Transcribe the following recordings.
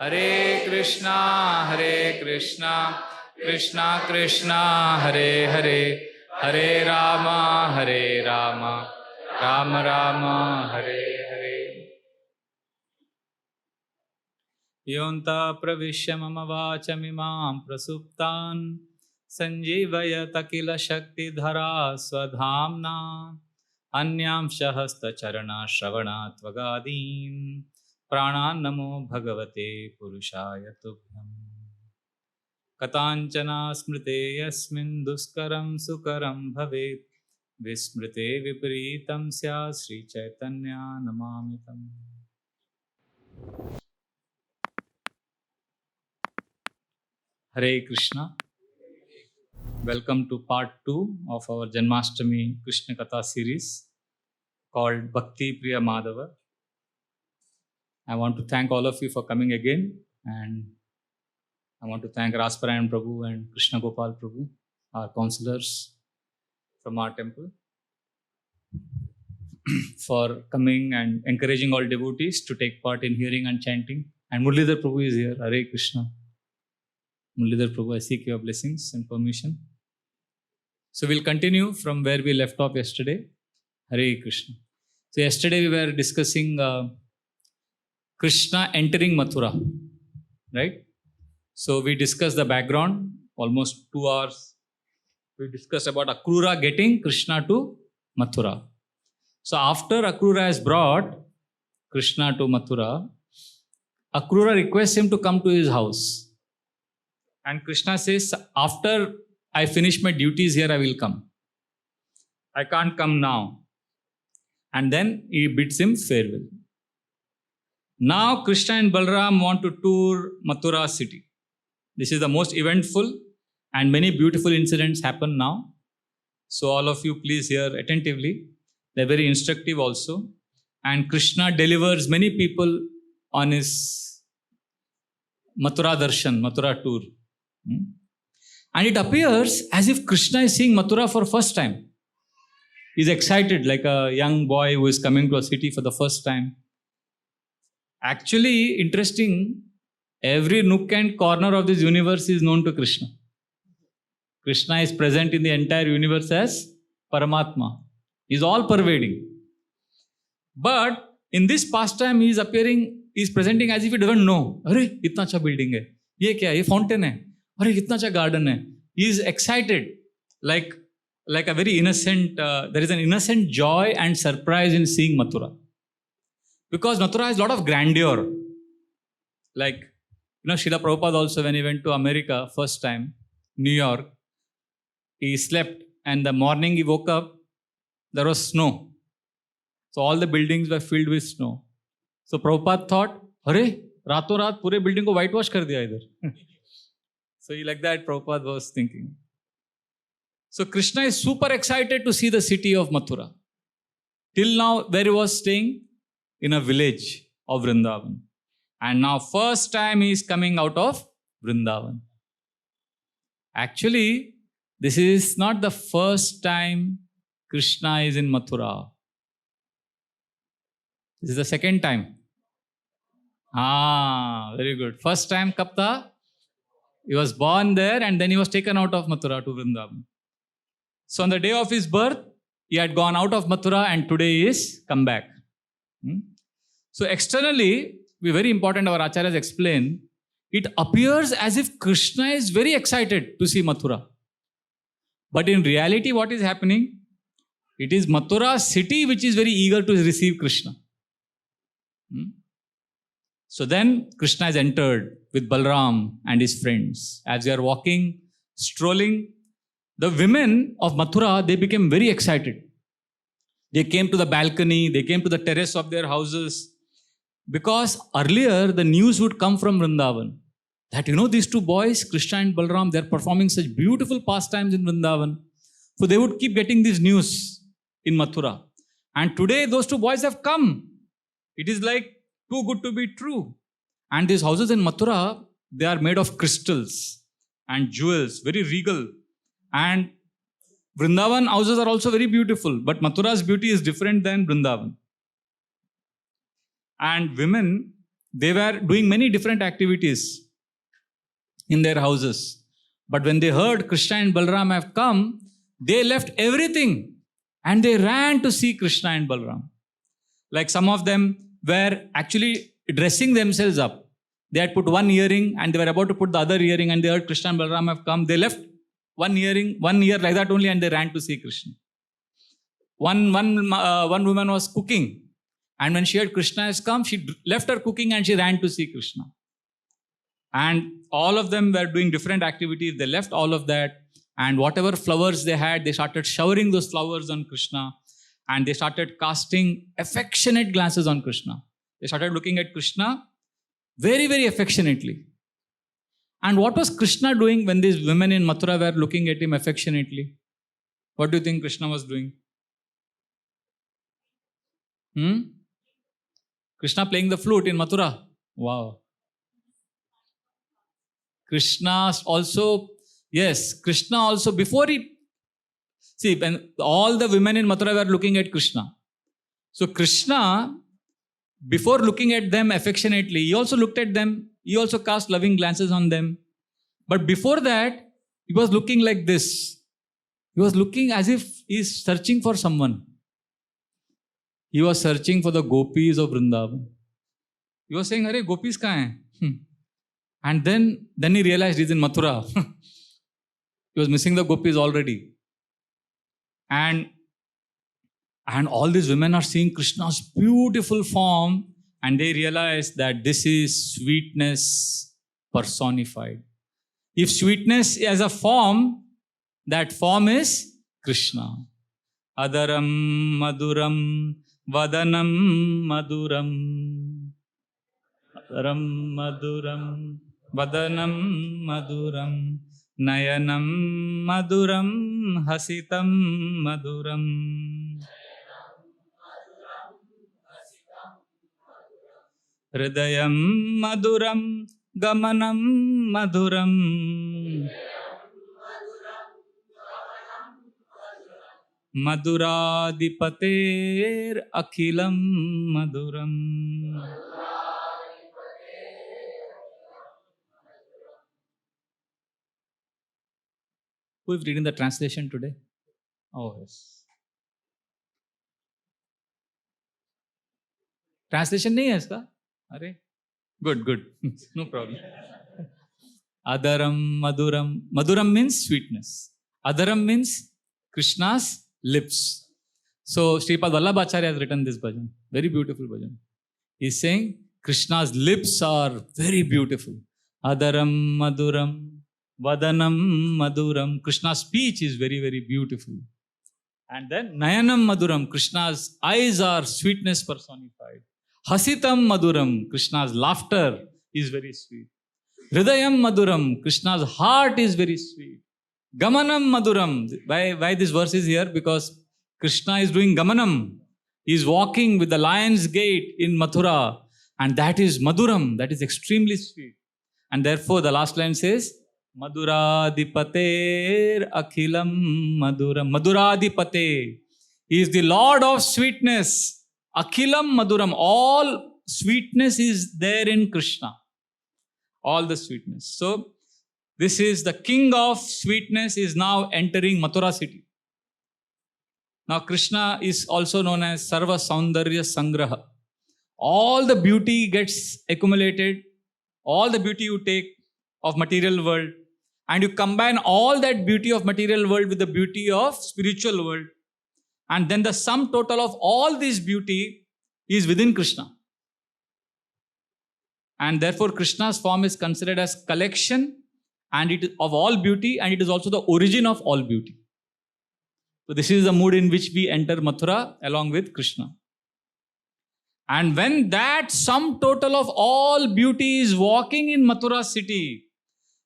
Hare Krishna, Krishna Krishna, Hare Hare, Hare Rama, Rama Rama, Hare Hare. Yonta pravishya mama vachamimam prasuptan sanjivayata kila shakti dhara swadhamna anyam shahasta charana shravana tvagadim प्राणान् नमो भगवते पुरुषाय तुभ्यम् कथाञ्चना स्मृते यस्मिन् दुष्करं सुकरं भवेत् विस्मृते विपरीतं स्यात् श्रीचैतन्या नमामि तम्। Hare Krishna. Welcome to part 2 of our Janmashtami Krishna Katha series called Bhakti, Priyo, Madhavah. I want to thank all of you for coming again, and I want to thank Rasparayan Prabhu and Krishna Gopal Prabhu, our counselors from our temple, for coming and encouraging all devotees to take part in hearing and chanting. And Muralidhar Prabhu is here. Hare Krishna. Muralidhar Prabhu, I seek your blessings and permission. So we'll continue from where we left off yesterday. Hare Krishna. So yesterday we were discussing Krishna entering Mathura, right? So we discussed the background, almost 2 hours. We discussed about Akrura getting Krishna to Mathura. So after Akrura has brought Krishna to Mathura, Akrura requests him to come to his house. And Krishna says, after I finish my duties here, I will come. I can't come now. And then he bids him farewell. Now Krishna and Balaram want to tour Mathura city. This is the most eventful and many beautiful incidents happen now. So all of you please hear attentively. They're very instructive also. And Krishna delivers many people on his Mathura darshan, Mathura tour. And it appears as if Krishna is seeing Mathura for first time. He's excited like a young boy who is coming to a city for the first time. Actually, interesting, every nook and corner of this universe is known to Krishna. Krishna is present in the entire universe as Paramatma. He is all pervading. But in this pastime, he is presenting as if he doesn't know. Arey, itna acha building hai. Ye kya hai? Ye fountain hai. Arey, itna acha garden hai. He is excited, like a very innocent, there is an innocent joy and surprise in seeing Mathura. Because Mathura has a lot of grandeur. Like, Srila Prabhupada also, when he went to America first time, New York, he slept and the morning he woke up, there was snow. So all the buildings were filled with snow. So Prabhupada thought, Arey, rato raat pure building ko whitewash kar diya idhar. So like that Prabhupada was thinking. So Krishna is super excited to see the city of Mathura. Till now, where he was staying? In a village of Vrindavan. And now first time he is coming out of Vrindavan. Actually, this is not the first time Krishna is in Mathura. This is the second time. Very good. First time kab tha? He was born there and then he was taken out of Mathura to Vrindavan. So on the day of his birth, he had gone out of Mathura and today he is come back. So externally, very important, our acharyas explain, it appears as if Krishna is very excited to see Mathura. But in reality, what is happening? It is Mathura city which is very eager to receive Krishna. So then Krishna has entered with Balaram and his friends. As they are walking, strolling, the women of Mathura, they became very excited. They came to the balcony, they came to the terrace of their houses. Because earlier the news would come from Vrindavan that these two boys, Krishna and Balaram, they are performing such beautiful pastimes in Vrindavan. So they would keep getting this news in Mathura. And today those two boys have come. It is like too good to be true. And these houses in Mathura, they are made of crystals and jewels, very regal. And Vrindavan houses are also very beautiful, but Mathura's beauty is different than Vrindavan. And women, they were doing many different activities in their houses. But when they heard Krishna and Balaram have come, they left everything and they ran to see Krishna and Balaram. Like some of them were actually dressing themselves up. They had put one earring and they were about to put the other earring, and they heard Krishna and Balaram have come. They left one earring, 1 year like that only, and they ran to see Krishna. One woman was cooking, and when she heard Krishna has come, she left her cooking and she ran to see Krishna. And all of them were doing different activities. They left all of that, and whatever flowers they had, they started showering those flowers on Krishna, and they started casting affectionate glances on Krishna. They started looking at Krishna very, very affectionately. And what was Krishna doing when these women in Mathura were looking at him affectionately? What do you think Krishna was doing? Krishna playing the flute in Mathura. Wow. Krishna also, before he, see, when all the women in Mathura were looking at Krishna. So Krishna, before looking at them affectionately, he also looked at them. He also cast loving glances on them. But before that, he was looking like this. He was looking as if he is searching for someone. He was searching for the gopis of Vrindavan. He was saying, "Arey, gopis kahan hai?" And then he realized he's in Mathura. He was missing the gopis already. And all these women are seeing Krishna's beautiful form, and they realize that this is sweetness personified. If sweetness is a form, that form is Krishna. Adaram maduram vadanam maduram. Adaram maduram vadanam maduram. Nayanam maduram hasitam maduram. Hridayam maduram gamanam maduram. Maduradipater akhilam maduram. Who is reading the translation today? Oh, yes. Translation nahi hai iska? Arey? Good. No problem. Adaram maduram. Maduram means sweetness. Adaram means Krishna's lips. So Sripad Vallabhacharya has written this bhajan. Very beautiful bhajan. He's saying Krishna's lips are very beautiful. Adaram maduram. Vadanam maduram. Krishna's speech is very, very beautiful. And then Nayanam maduram. Krishna's eyes are sweetness personified. Hasitam maduram. Krishna's laughter is very sweet. Hridayam maduram. Krishna's heart is very sweet. Gamanam maduram. Why this verse is here? Because Krishna is doing gamanam. He is walking with the lion's gate in Mathura. And that is maduram. That is extremely sweet. And therefore the last line says, Maduradipater akhilam maduram. Maduradipate. He is the Lord of sweetness. Akhilam maduram. All sweetness is there in Krishna. All the sweetness. So, this is the king of sweetness is now entering Mathura city. Now, Krishna is also known as Sarva Saundarya Sangraha. All the beauty gets accumulated. All the beauty you take of material world. And you combine all that beauty of material world with the beauty of spiritual world. And then the sum total of all this beauty is within Krishna. And therefore Krishna's form is considered as collection and it is of all beauty, and it is also the origin of all beauty. So this is the mood in which we enter Mathura along with Krishna. And when that sum total of all beauty is walking in Mathura city,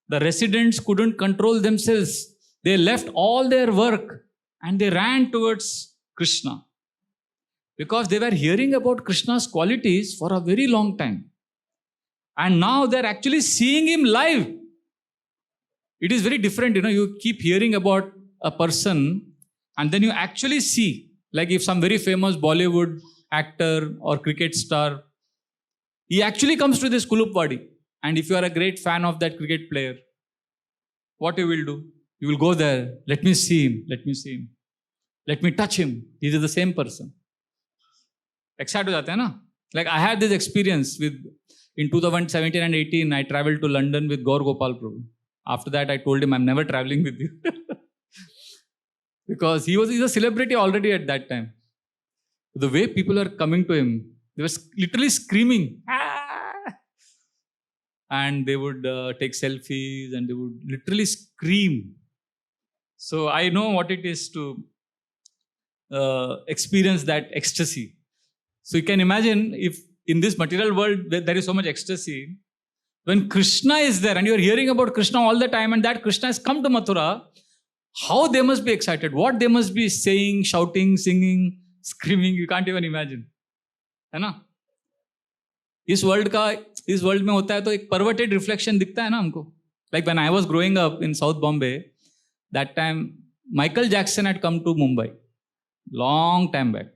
the residents couldn't control themselves. They left all their work and they ran towards Krishna. Because they were hearing about Krishna's qualities for a very long time. And now they're actually seeing him live. It is very different, you keep hearing about a person and then you actually see, like if some very famous Bollywood actor or cricket star, He actually comes to this Kulupwadi. And if you are a great fan of that cricket player, what you will do? You will go there. Let me see him. Let me see him. Let me touch him. He is the same person. Excited ho jate hai na? Like I had this experience with, in 2017 and 18, I traveled to London with Gaur Gopal Prabhu. After that, I told him, I'm never traveling with you. Because he's a celebrity already at that time. The way people are coming to him, they were literally screaming. Ah! And they would take selfies and they would literally scream. So I know what it is to experience that ecstasy. So you can imagine if in this material world there is so much ecstasy, when Krishna is there and you are hearing about Krishna all the time and that Krishna has come to Mathura, how they must be excited, what they must be saying, shouting, singing, screaming, you can't even imagine. है ना? इस world में होता है तो एक perverted reflection दिखता है ना हमको. Like when I was growing up in South Bombay, that time Michael Jackson had come to Mumbai. Long time back.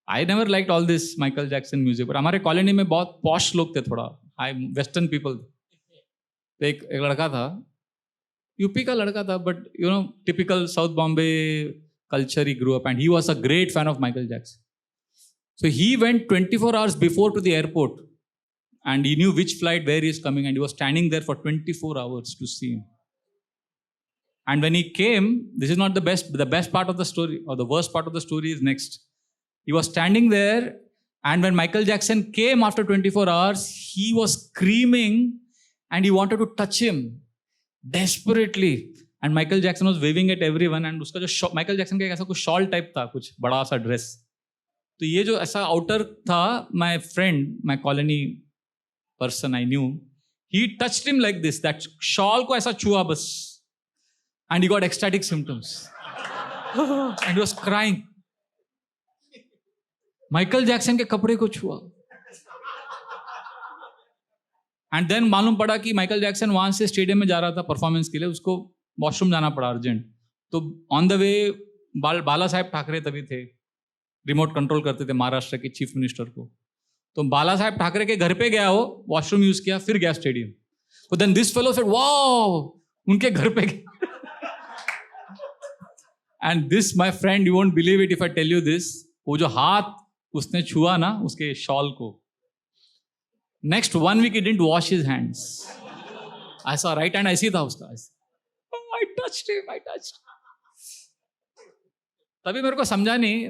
I never liked all this Michael Jackson music, but हमारे colony में बहुत posh लोग थे थोड़ा, Western people. एक लड़का था, UP का लड़का था, but you know, typical South Bombay culture he grew up, and he was a great fan of Michael Jackson. So he went 24 hours before to the airport, and he knew which flight where he is coming, and he was standing there for 24 hours to see him. And when he came, this is not the best part of the story, or the worst part of the story is next. He was standing there, and when Michael Jackson came after 24 hours, he was screaming and he wanted to touch him desperately. And Michael Jackson was waving at everyone, and उसका जो Michael Jackson का एक ऐसा कुछ shawl type था, कुछ बड़ा सा dress. तो ये जो ऐसा outer था, my friend, my colony person I knew, he touched him like this, that shawl को ऐसा छुआ बस. And he got ecstatic symptoms. And he was crying. Michael Jackson के कपड़े को छुआ. एंड देन मालूम पड़ा कि माइकल जैक्सन वहां से स्टेडियम में जा रहा था परफॉर्मेंस के लिए, उसको वॉशरूम जाना पड़ा अर्जेंट. तो ऑन द वे बाला साहेब ठाकरे तभी थे, रिमोट कंट्रोल करते थे महाराष्ट्र के चीफ मिनिस्टर को. तो बाला साहेब ठाकरे के घर पे गया, वो वॉशरूम यूज किया, फिर गया स्टेडियम. तो then this fellow said wow, उनके घर पे गया. And this my friend, you won't believe it if I tell you this, वो जो हाथ उसने छुआ ना उसके शॉल को, next 1 week he didn't wash his hands. I saw right hand ऐसी था उसका. I touched him. तभी मेरे को समझा नहीं,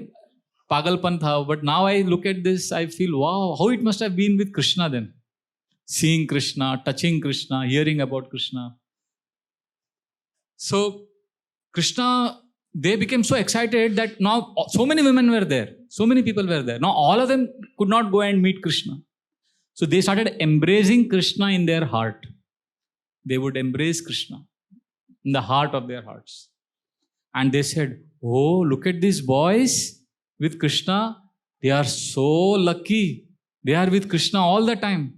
पागलपन था. But now I look at this, I feel wow, how it must have been with Krishna then. Seeing Krishna, touching Krishna, hearing about Krishna. So Krishna, they became so excited that now so many women were there, so many people were there. Now all of them could not go and meet Krishna. So they started embracing Krishna in their heart. They would embrace Krishna in the heart of their hearts. And they said, oh, look at these boys with Krishna. They are so lucky. They are with Krishna all the time.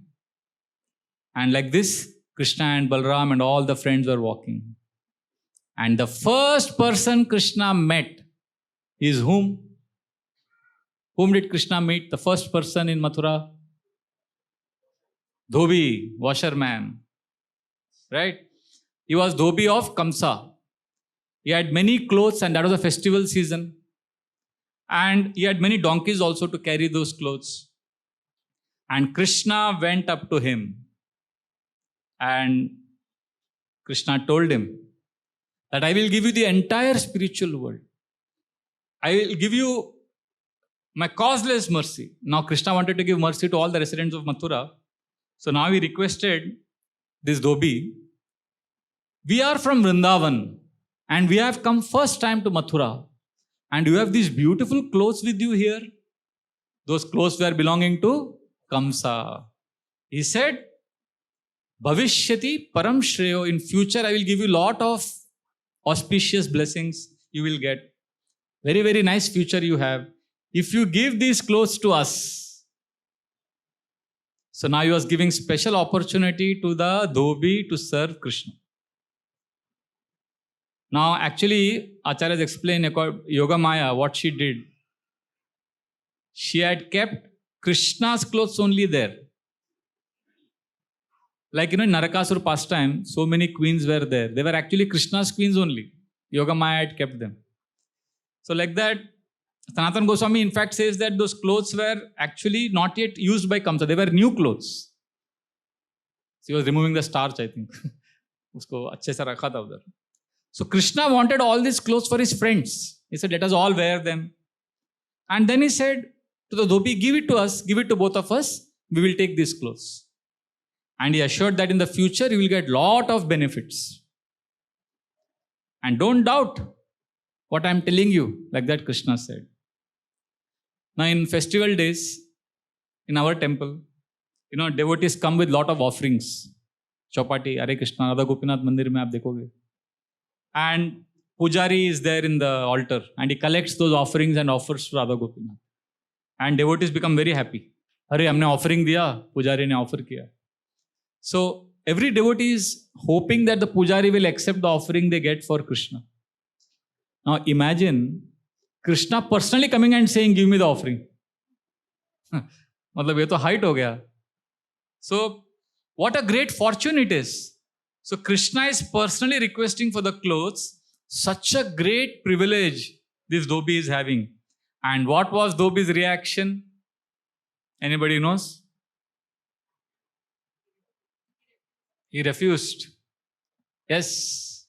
And like this, Krishna and Balram and all the friends were walking. And the first person Krishna met is whom? Whom did Krishna meet? The first person in Mathura? Dhobi, washerman. Right? He was Dhobi of Kamsa. He had many clothes, and that was a festival season. And he had many donkeys also to carry those clothes. And Krishna went up to him. And Krishna told him that I will give you the entire spiritual world. I will give you my causeless mercy. Now Krishna wanted to give mercy to all the residents of Mathura. So now he requested this Dhobi, we are from Vrindavan and we have come first time to Mathura, and you have these beautiful clothes with you here. Those clothes were belonging to Kamsa. He said, Bhavishyati param shreyo, in future I will give you lot of auspicious blessings you will get. Very, very nice future you have if you give these clothes to us. So now he was giving special opportunity to the Dhobi to serve Krishna. Now actually, Acharyas explain Yoga Maya what she did. She had kept Krishna's clothes only there. Like, in Narakasura pastime, so many queens were there. They were actually Krishna's queens only. Yogamaya had kept them. So like that, Sanatana Goswami in fact says that those clothes were actually not yet used by Kamsa. They were new clothes. He was removing the starch, I think. Usko अच्छे से रखा था उधर. So Krishna wanted all these clothes for his friends. He said, let us all wear them. And then he said to the dhobi, give it to us, give it to both of us. We will take these clothes. And he assured that in the future, you will get lot of benefits. And don't doubt what I am telling you, like that Krishna said. Now in festival days, in our temple, devotees come with lot of offerings. Chopati, Hare Krishna, Radha Gopinath Mandir mein aap dekhoge. And Pujari is there in the altar and he collects those offerings and offers to Radha Gopinath. And devotees become very happy. Hare, humne offering diya, Pujari ne offer kiya. So every devotee is hoping that the Pujari will accept the offering they get for Krishna. Now imagine Krishna personally coming and saying, give me the offering. मतलब ये तो height हो गया. So what a great fortune it is. So Krishna is personally requesting for the clothes. Such a great privilege this dhobi is having. And what was dhobi's reaction? Anybody knows? He refused. Yes.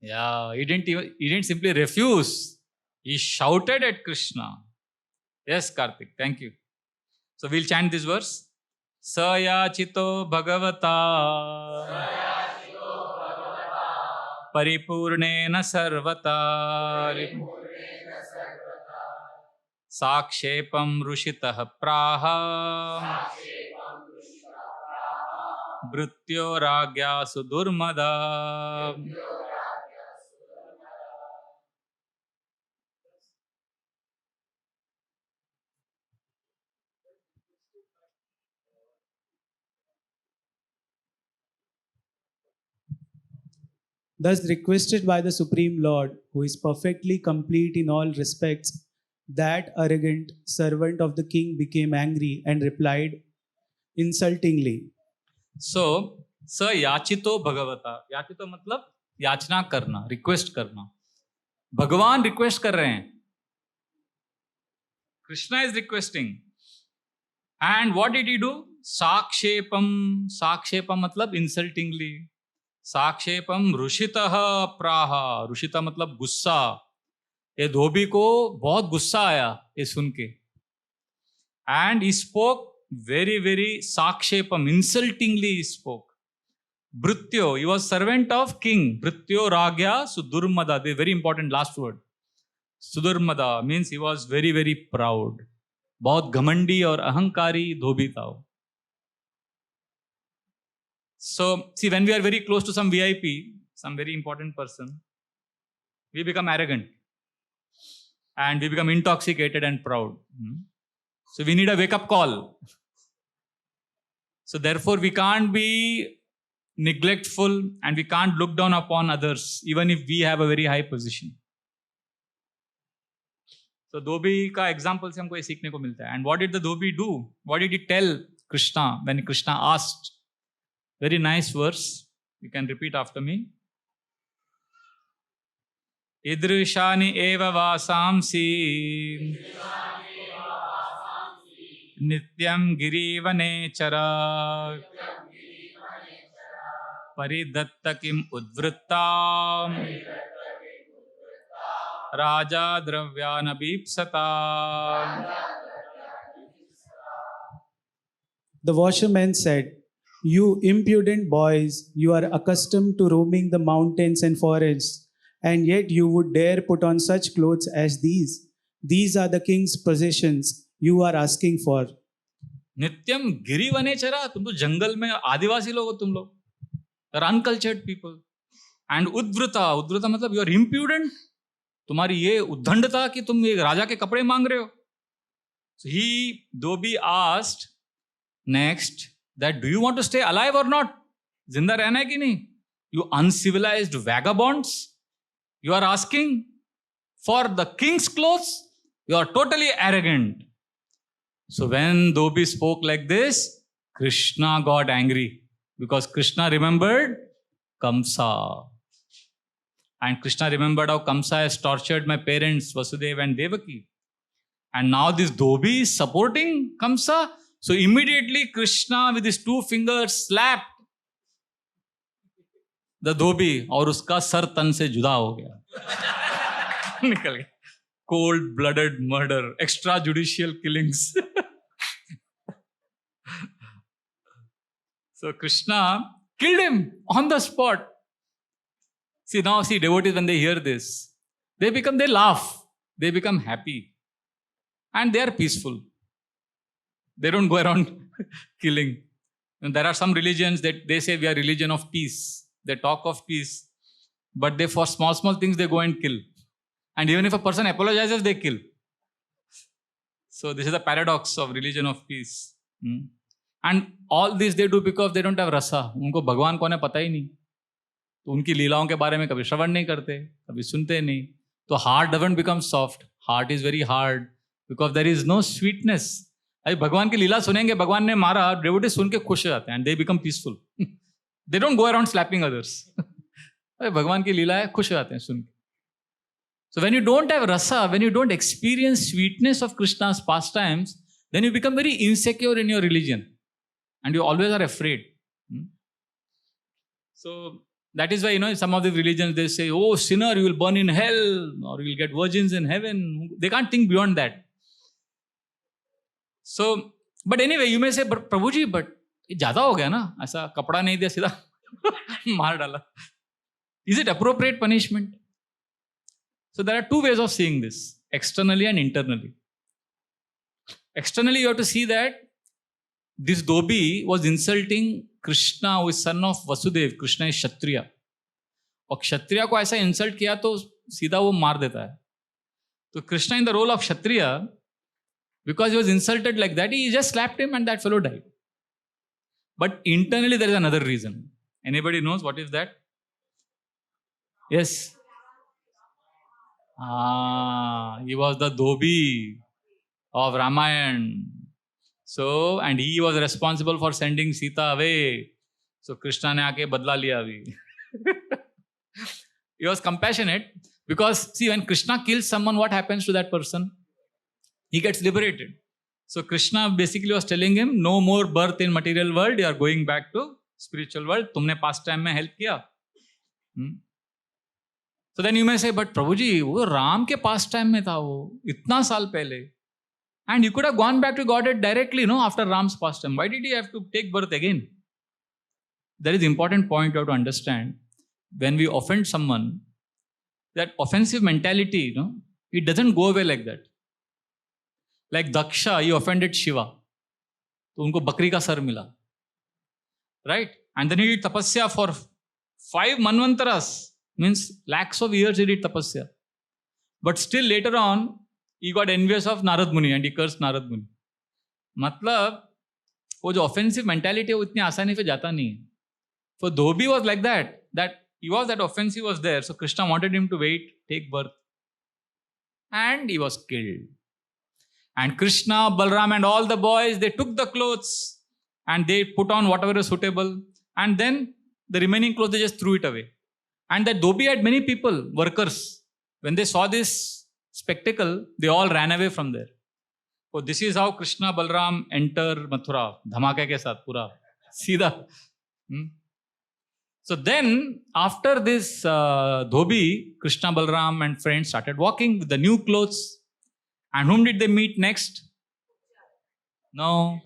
Yeah, he didn't simply refuse. He shouted at Krishna. Yes, Karthik, thank you. So we'll chant this verse. Sayachito Bhagavata Paripurnena Sarvata Sakshepam Rushitah Praha Bhrutyo Ragya Sudurmada. Thus requested by the Supreme Lord, who is perfectly complete in all respects, that arrogant servant of the king became angry and replied insultingly. So, sa yachito bhagavata. Yachito मतलब याचना करना, request करना. भगवान request कर रहे हैं. Krishna is requesting. And what did he do? Sakshepam. Sakshepam मतलब insultingly. साक्षेपम रुषितः प्राहा. रुषिता मतलब गुस्सा. ये धोबी को बहुत गुस्सा आया ये सुन के. And he spoke very, very sakshepam, insultingly he spoke. Bhrutyo, he was servant of king. Bhrutyo Ragya Sudurmada. The very important last word. Sudurmada means he was very, very proud. बहुत घमंडी और अहंकारी धोबी था वो. So, see, when we are very close to some VIP, some very important person, we become arrogant and we become intoxicated and proud. So, we need a wake-up call. So, therefore, we can't be neglectful and we can't look down upon others, even if we have a very high position. So, Dhobi ka example se humko ye seekhne ko milta hai. And what did the Dhobi do? What did he tell Krishna when Krishna asked? Very nice verse. You can repeat after me. Idrishani eva vasamsi nityam girivane chara paridatta kim udvritta raja dravyana bipsata. The washerman said, you impudent boys, you are accustomed to roaming the mountains and forests, and yet you would dare put on such clothes as these. These are the king's possessions you are asking for. Nityam girivane chara. तुम तो जंगल में आदिवासी लोग हो तुम लोग. You're uncultured people. And udvrita. Udvrita मतलब you are impudent. तुम्हारी ये उद्दंडता कि तुम एक राजा के कपड़े मांग रहे हो. So he, Dhobi asked next, that do you want to stay alive or not? Zinda rehna hai ki nahi? You uncivilized vagabonds, you are asking For the king's clothes, you are totally arrogant. So when Dhobi spoke like this, Krishna got angry because Krishna remembered Kamsa. And Krishna remembered how Kamsa has tortured my parents, Vasudeva and Devaki. And now this Dhobi is supporting Kamsa. So immediately Krishna with his 2 fingers slapped the Dhobi और उसका sir तन से जुदा हो गया. निकल गया. Cold-blooded murder, extrajudicial killings. So Krishna killed him on the spot. See, devotees, when they hear this, they laugh, they become happy, and they are peaceful. They don't go around killing. And there are some religions that they say we are religion of peace. They talk of peace, but they, for small things, they go and kill. And even if a person apologizes, they kill. So this is the paradox of religion of peace. And all this they do because they don't have rasa. उनको भगवान कौन है पता ही नहीं. तो उनकी लीलाओं के बारे में कभी श्रवण नहीं करते, कभी सुनते नहीं. तो heart doesn't become soft. Heart is very hard because there is no sweetness. अभी भगवान की लीला सुनेंगे, भगवान ने मारा, devotees सुन के खुश हो जाते हैं and they become peaceful. They don't go around slapping others. अरे भगवान की लीला है, खुश हो जाते हैं सुन के. So when you don't have rasa, when you don't experience sweetness of Krishna's pastimes, then you become very insecure in your religion. And you always are afraid. So that is why, some of the religions, they say, oh, sinner, you will burn in hell, or you will get virgins in heaven. They can't think beyond that. So, but anyway, you may say, but Prabhuji, but ये ज़्यादा हो गया ना, ऐसा कपड़ा नहीं दिया सीधा मार डाला. Is it appropriate punishment? So there are 2 ways of seeing this, externally and internally. Externally, you have to see that this Dhobi was insulting Krishna, who is son of Vasudeva. Krishna is Kshatriya. और Kshatriya को ऐसा insult किया तो सीधा वो मार देता है. So Krishna, in the role of Kshatriya, because he was insulted like that, he just slapped him and that fellow died. But internally there is another reason. Anybody knows what is that? Yes. He was the Dhobi of Ramayana. So, and he was responsible for sending Sita away. So Krishna ने आके बदला लिया अभी. He was compassionate because, see, when Krishna kills someone, what happens to that person? He gets liberated. So Krishna basically was telling him, no more birth in material world, you are going back to spiritual world. तुमने past time में help किया. So then you may say, but Prabhuji, वो राम के past time में था वो, इतना साल पहले. And you could have gone back to Godhead directly, after Ram's past time. Why did he have to take birth again? There is an important point you have to understand. When we offend someone, that offensive mentality, it doesn't go away like that. Like Daksha, he offended Shiva. तो उनको बकरी का sir मिला. Right? And then he did tapasya for 5 manvantaras. Means lakhs of years he did tapasya. But still later on, he got envious of Narad Muni and he cursed Narad Muni. मतलब वो जो offensive mentality है वो इतनी आसानी से जाता नहीं है. For Dhobi was like that he was that offensive was there. So Krishna wanted him to wait, take birth. And he was killed. And Krishna, Balram and all the boys, they took the clothes and they put on whatever is suitable. And then the remaining clothes, they just threw it away. And that Dhobi had many people, workers. When they saw this spectacle, they all ran away from there. So this is how Krishna, Balram enter Mathura. Dhamake ke saath, pura. Seedha. So then, after this Dhobi, Krishna, Balram and friends started walking with the new clothes. And whom did they meet next? No.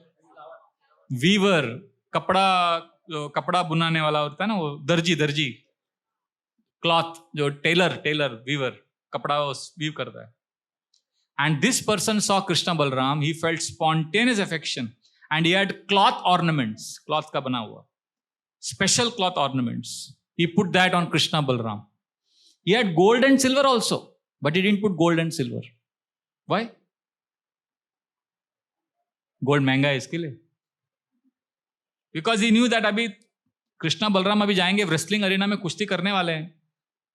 Weaver. कपड़ा बुनाने वाला होता है ना वो दर्जी cloth जो tailor weaver कपड़ा weave करता है. And this person saw Krishna Balram, he felt spontaneous affection and he had cloth ornaments, cloth का बना हुआ, special cloth ornaments. He put that on Krishna Balram. He had gold and silver also, but he didn't put gold and silver. Why? Gold महंगा है इसके लिए. Because he knew that अभी कृष्णा बलराम अभी जाएंगे wrestling arena में कुश्ती करने वाले हैं.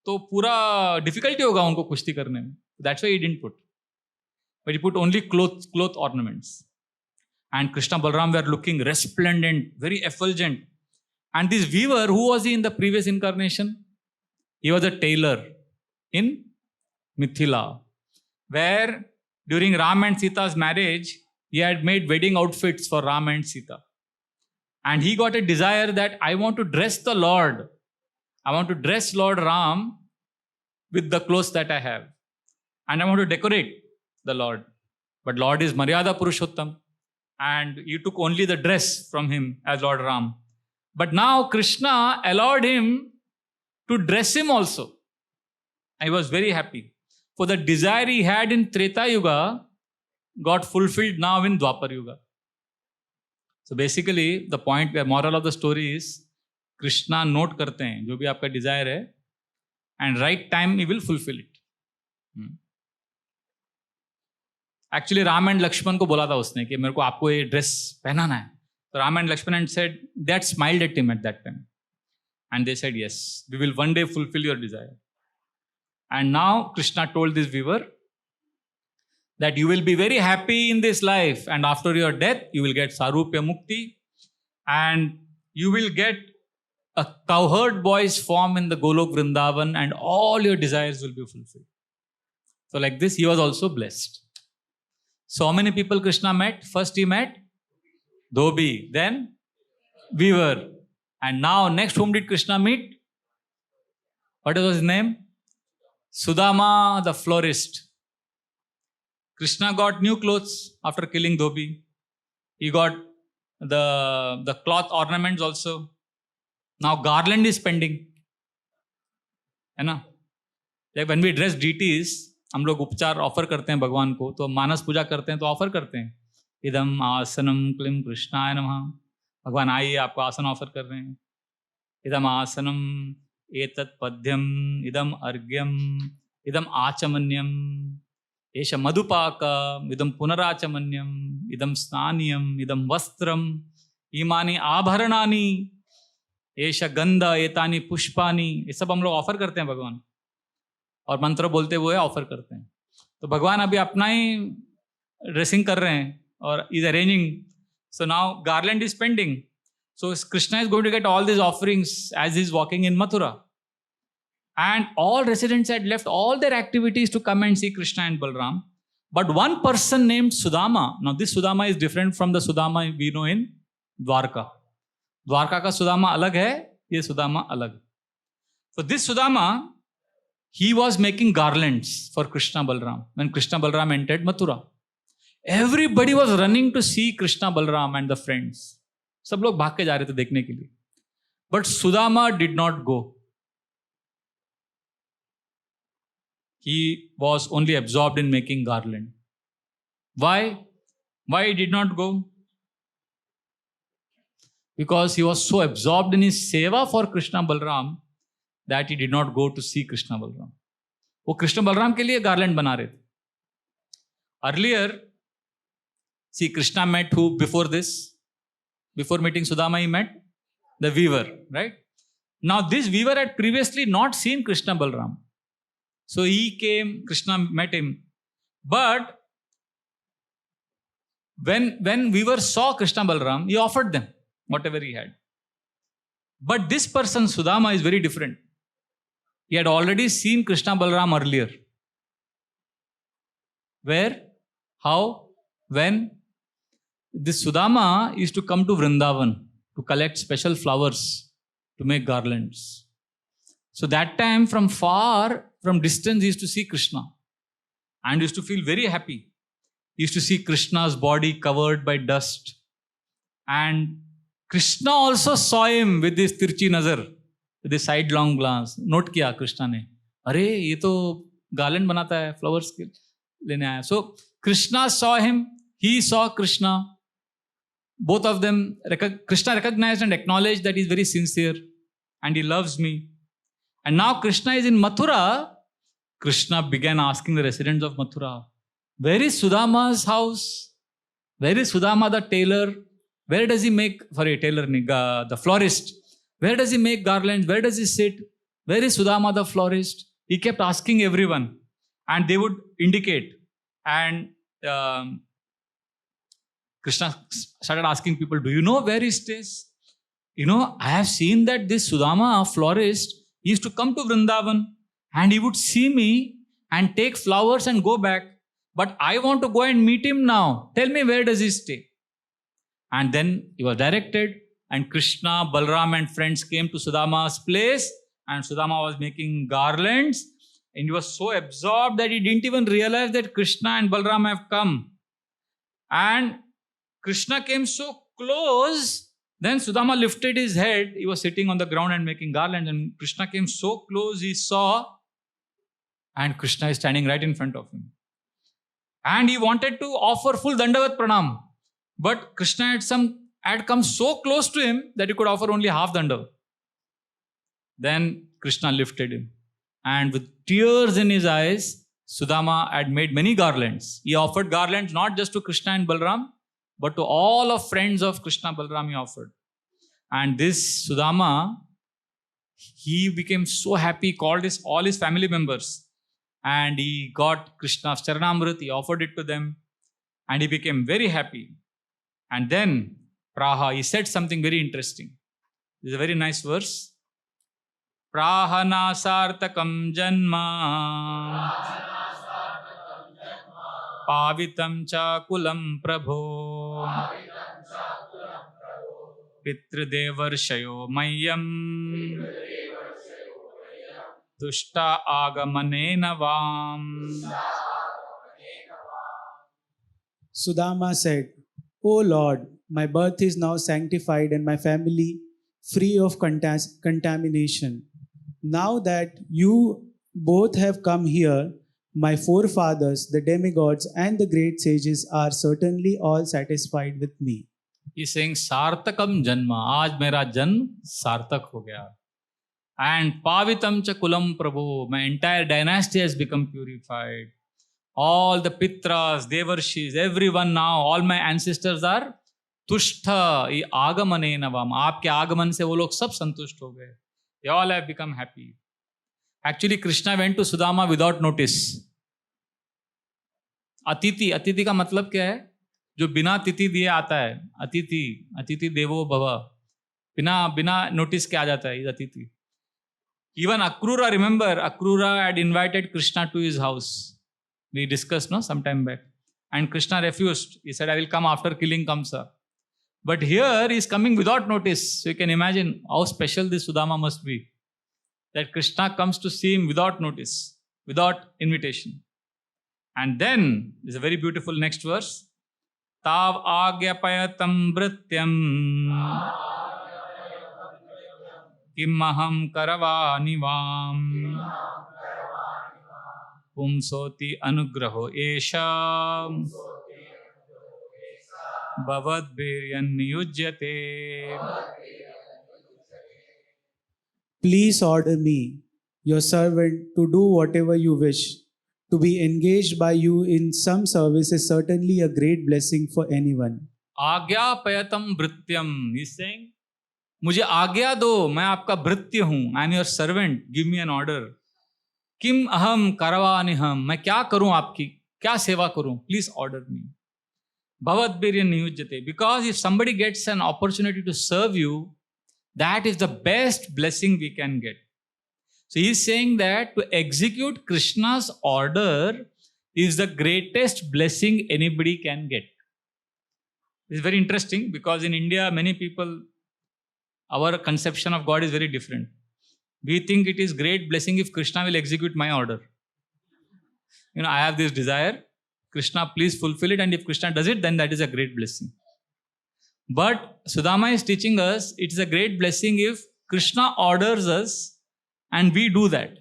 तो पूरा डिफिकल्टी होगा उनको कुश्ती करने में. That's why he didn't put. But he put only cloth ornaments. And Krishna Balram were looking resplendent, very effulgent. And this weaver, who was he in the previous incarnation? He was a tailor in Mithila, where during Ram and Sita's marriage, he had made wedding outfits for Ram and Sita. And he got a desire that I want to dress the Lord. I want to dress Lord Ram with the clothes that I have. And I want to decorate the Lord. But Lord is Maryada Purushottam. And you took only the dress from him as Lord Ram. But now Krishna allowed him to dress him also. I was very happy. For the desire he had in Treta Yuga got fulfilled now in Dwapar Yuga. So basically, the point, the moral of the story is, Krishna note karte hain, jo bhi aapka desire hai, and right time he will fulfill it. Actually, Ram and Lakshman को बोला था उसने कि मेरे को आपको ये dress पहनाना है. So Ram and Lakshman and said, that smiled at him at that time. And they said, yes, we will one day fulfill your desire. And now Krishna told this weaver that you will be very happy in this life, and after your death, you will get Sarupya Mukti, and you will get a cowherd boy's form in the Golok Vrindavan, and all your desires will be fulfilled. So like this, he was also blessed. So many people Krishna met. First he met Dhobi, then weaver. And now next whom did Krishna meet? What was his name? Sudama the florist. Krishna got new clothes after killing Dhobi. He got the cloth ornaments also. Now garland is pending. है ना? Like when we dress deities, हम लोग उपचार offer करते हैं भगवान को, तो मानस पूजा करते हैं तो ऑफर करते हैं, इदम आसनम क्लीम कृष्णाय नमः. भगवान आइए, आपको आसन ऑफर कर रहे हैं. इदम आसनम एतत् पद्यम इदम अर्घ्यम इदम आचमन्यम एष मधुपाक इदम पुनराचमन्यम इदम स्नानियम इदम वस्त्रम इमानि आभरणानि एष गंध एतानि पुष्पानि. ये सब हम लोग ऑफर करते हैं भगवान, और मंत्र बोलते हुए ऑफर करते हैं. तो भगवान अभी अपना ही ड्रेसिंग कर रहे हैं और is arranging. So now garland is pending. So Krishna is going to get all this offerings as is walking in Mathura. And all residents had left all their activities to come and see Krishna and Balram. But one person named Sudama. Now this Sudama is different from the Sudama we know in Dwarka. Dwarka ka Sudama alag hai, ye Sudama alag. So this Sudama, he was making garlands for Krishna Balram when Krishna Balram entered Mathura. Everybody was running to see Krishna Balram and the friends. सब लोग भाग के जा रहे थे देखने के लिए. But Sudama did not go. He was only absorbed in making garland. Why? Why he did not go? Because he was so absorbed in his seva for Krishna Balram that he did not go to see Krishna Balram. वो कृष्ण बलराम के लिए garland बना रहे थे. Earlier, see, Krishna met who before this? Before meeting Sudama, he met the weaver, right? Now this weaver had previously not seen Krishna Balram. So he came, Krishna met him. But when weaver saw Krishna Balram, he offered them whatever he had. But this person, Sudama, is very different. He had already seen Krishna Balram earlier. Where? How? When? This Sudama used to come to Vrindavan to collect special flowers to make garlands. So that time from distance, he used to see Krishna and used to feel very happy. He used to see Krishna's body covered by dust. And Krishna also saw him with this tirchi nazar, with this sidelong glance. Note kiya Krishna ne, अरे ये तो garland बनाता है, flowers लेने आया. So Krishna saw him, he saw Krishna. Both of them, Krishna recognized and acknowledged that he is very sincere and he loves me. And now Krishna is in Mathura. Krishna began asking the residents of Mathura, where is Sudama's house? Where is Sudama the tailor? Where does he make, the florist? Where does he make garlands? Where does he sit? Where is Sudama the florist? He kept asking everyone, and they would indicate. And Krishna started asking people, do you know where he stays? I have seen that this Sudama, florist, he used to come to Vrindavan and he would see me and take flowers and go back. But I want to go and meet him now. Tell me, where does he stay? And then he was directed, and Krishna, Balram and friends came to Sudama's place, and Sudama was making garlands, and he was so absorbed that he didn't even realize that Krishna and Balram have come. And Krishna came so close, then Sudama lifted his head. He was sitting on the ground and making garlands, and Krishna came so close, he saw, and Krishna is standing right in front of him. And he wanted to offer full Dandavat Pranam. But Krishna had come so close to him that he could offer only half Dandavat. Then Krishna lifted him. And with tears in his eyes, Sudama had made many garlands. He offered garlands not just to Krishna and Balram, but to all of friends of Krishna, Balram he offered. And this Sudama, he became so happy, called all his family members. And he got Krishna's Charanamrit, he offered it to them. And he became very happy. And then, Praha, he said something very interesting. This is a very nice verse. Prahana sartakam janma pavitam cha kulam prabho pitridevarshayo mayam tushta agamanena vam. Sudama said, O Lord, my birth is now sanctified and my family free of contamination. Now that you both have come here, my forefathers, the demigods and the great sages are certainly all satisfied with me. He's saying, Sartakam Janma, aaj mera janm sartak ho gaya. And Pavitam cha kulam prabhu, my entire dynasty has become purified. All the Pitras, Devarshis, everyone now, all my ancestors are Tushtha, Agamanena vam. Aapke Agaman se wo log sab santusht ho gaye. They all have become happy. Actually, Krishna went to Sudama without notice. Atiti का मतलब क्या है? जो बिना तिथि दिए आता है. अतिथि देवो भव. बिना notice के आ जाता है. He's अतिथि. Even Akrura, remember, Akrura had invited Krishna to his house. We discussed, some time back. And Krishna refused. He said, I will come after killing Kamsa. But here he is coming without notice. So you can imagine how special this Sudama must be. That Krishna comes to see him without notice, without invitation. And then, there's a very beautiful next verse. Tav agyapayatam vrityam kimmaham karavani vam pumsoti anugraho esha bhavad biryan niyujyate. Please order me, your servant, to do whatever you wish. To be engaged by you in some service is certainly a great blessing for anyone. Agyapayatam vrityam. He's saying, मुझे आज्ञा दो, मैं आपका भृत्य हूं. I am your servant. Give me an order. किम अहम करवानिहम. मैं क्या करूं आपकी, क्या सेवा करूं? Please order me. Bhavad biryan niyujyate. Because if somebody gets an opportunity to serve you, that is the best blessing we can get. So he is saying that to execute Krishna's order is the greatest blessing anybody can get. This is very interesting because in India, many people, our conception of God is very different. We think it is great blessing if Krishna will execute my order. I have this desire. Krishna, please fulfill it. And if Krishna does it, then that is a great blessing. But Sudama is teaching us it is a great blessing if Krishna orders us and we do that.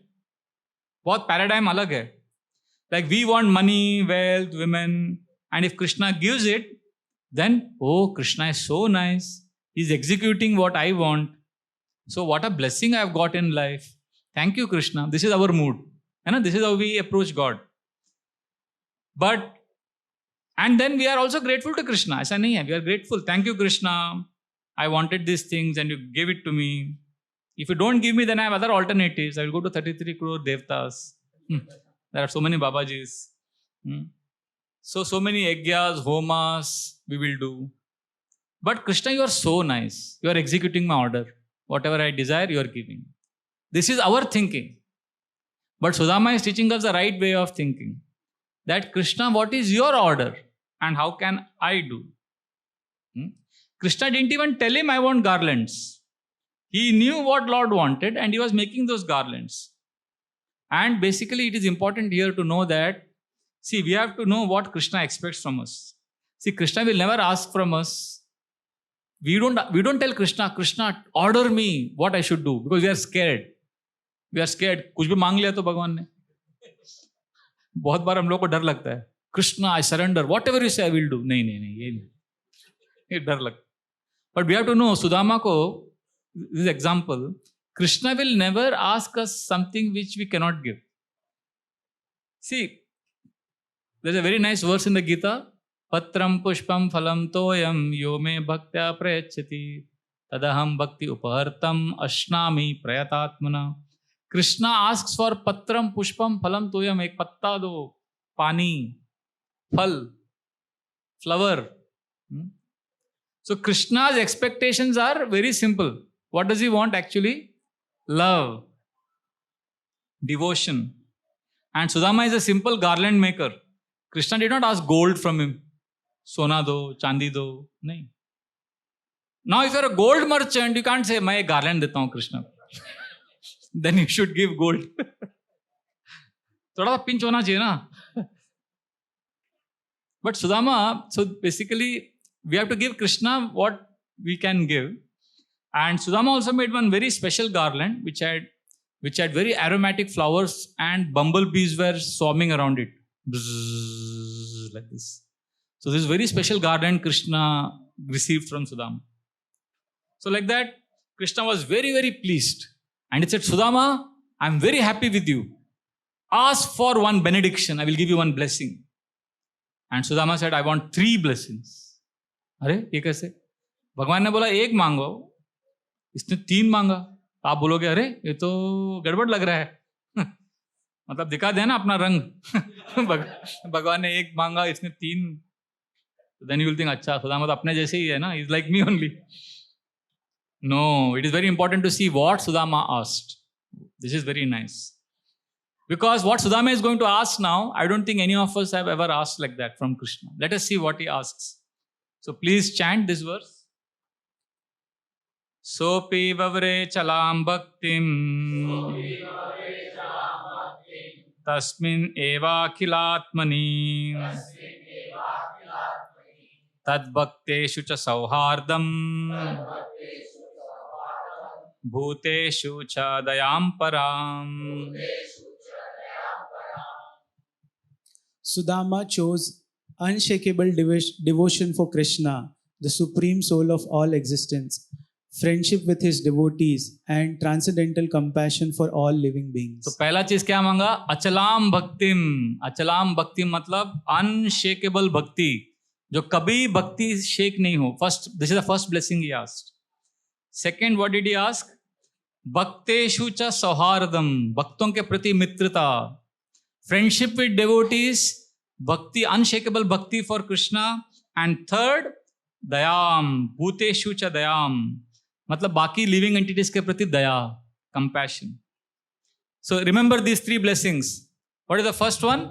What paradigm alag hai. Like we want money, wealth, women, and if Krishna gives it, then, oh, Krishna is so nice. He's executing what I want. So what a blessing I have got in life. Thank you, Krishna. This is our mood. This is how we approach God. And then we are also grateful to Krishna. Aisa nahi hai. We are grateful. Thank you, Krishna. I wanted these things and you gave it to me. If you don't give me, then I have other alternatives. I will go to 33 crore devtas. There are so many Babajis. So many yajnas, homas we will do. But Krishna, you are so nice. You are executing my order. Whatever I desire, you are giving. This is our thinking. But Sudama is teaching us the right way of thinking. That Krishna, what is your order? And how can I do? Krishna didn't even tell him, I want garlands. He knew what Lord wanted and he was making those garlands. And basically it is important here to know that, see, we have to know what Krishna expects from us. See, Krishna will never ask from us. We don't tell Krishna, Krishna, order me what I should do, because we are scared. We are scared. कुछ भी मांग लिया तो भगवान ने. बहुत बार हम लोग को डर लगता है. Krishna, I surrender. Whatever you say, I will do. नहीं, ये डर लगता. But we have to know, Sudama ko, this example, Krishna will never ask us something which we cannot give. See, there's a very nice verse in the Gita. Patram pushpam phalam toyam yo me bhaktya prayachati tadaham bhakti upahartam ashnami prayatatmana. Krishna asks for patram pushpam phalam toyam, ek patta do, pani, phal, flower. So Krishna's expectations are very simple. What does he want actually? Love, devotion. And Sudama is a simple garland maker. Krishna did not ask gold from him. Sona do, chandi do. No. Now if you are a gold merchant, you can't say, मैं garland देता हूँ Krishna. Then you should give gold. थोड़ा सा pinch होना चाहिए ना. But Sudama, so basically we have to give Krishna what we can give. And Sudama also made one very special garland which had very aromatic flowers and bumblebees were swarming around it. Bzzz, like this. So this very special garland Krishna received from Sudama. So like that, Krishna was very, very pleased. And he said, Sudama, I am very happy with you. Ask for one benediction. I will give you one blessing. And Sudama said, I want 3 blessings. अरे ये कैसे? भगवान ने बोला 1 मांगो, इसने 3 मांगा. आप बोलोगे अरे ये तो गड़बड़ लग रहा है. मतलब दिखा दे ना अपना रंग. भगवान ने 1 मांगा, इसने 3. Then you will think, अच्छा Sudama तो अपने जैसे ही है ना, he's like me only. No, it is very important to see what Sudama asked. This is very nice. Because what Sudama is going to ask now, I don't think any of us have ever asked like that from Krishna. Let us see what he asks. So please chant this verse. Sopi vavre chalam bhaktim tasmin eva khilatmani tad bhakteshu cha sauhardam bhuteshu cha dayam param. Sudama chose unshakable devotion for Krishna, the supreme soul of all existence, friendship with his devotees, and transcendental compassion for all living beings. तो पहला चीज क्या मांगा? अचलाम भक्तिम. अचलाम भक्ति मतलब unshakeable भक्ति, जो कभी भक्ति शेक नहीं हो. First, this is the first blessing he asked. Second, what did he ask? भक्तेषु च सौहार्दम, भक्तों के प्रति मित्रता, friendship with devotees, bhakti, unshakable bhakti for Krishna. And third, dayam, bhuteshu cha dayam, मतलब बाकी living entities के प्रति दया, compassion. So remember these 3 blessings. What is the first one?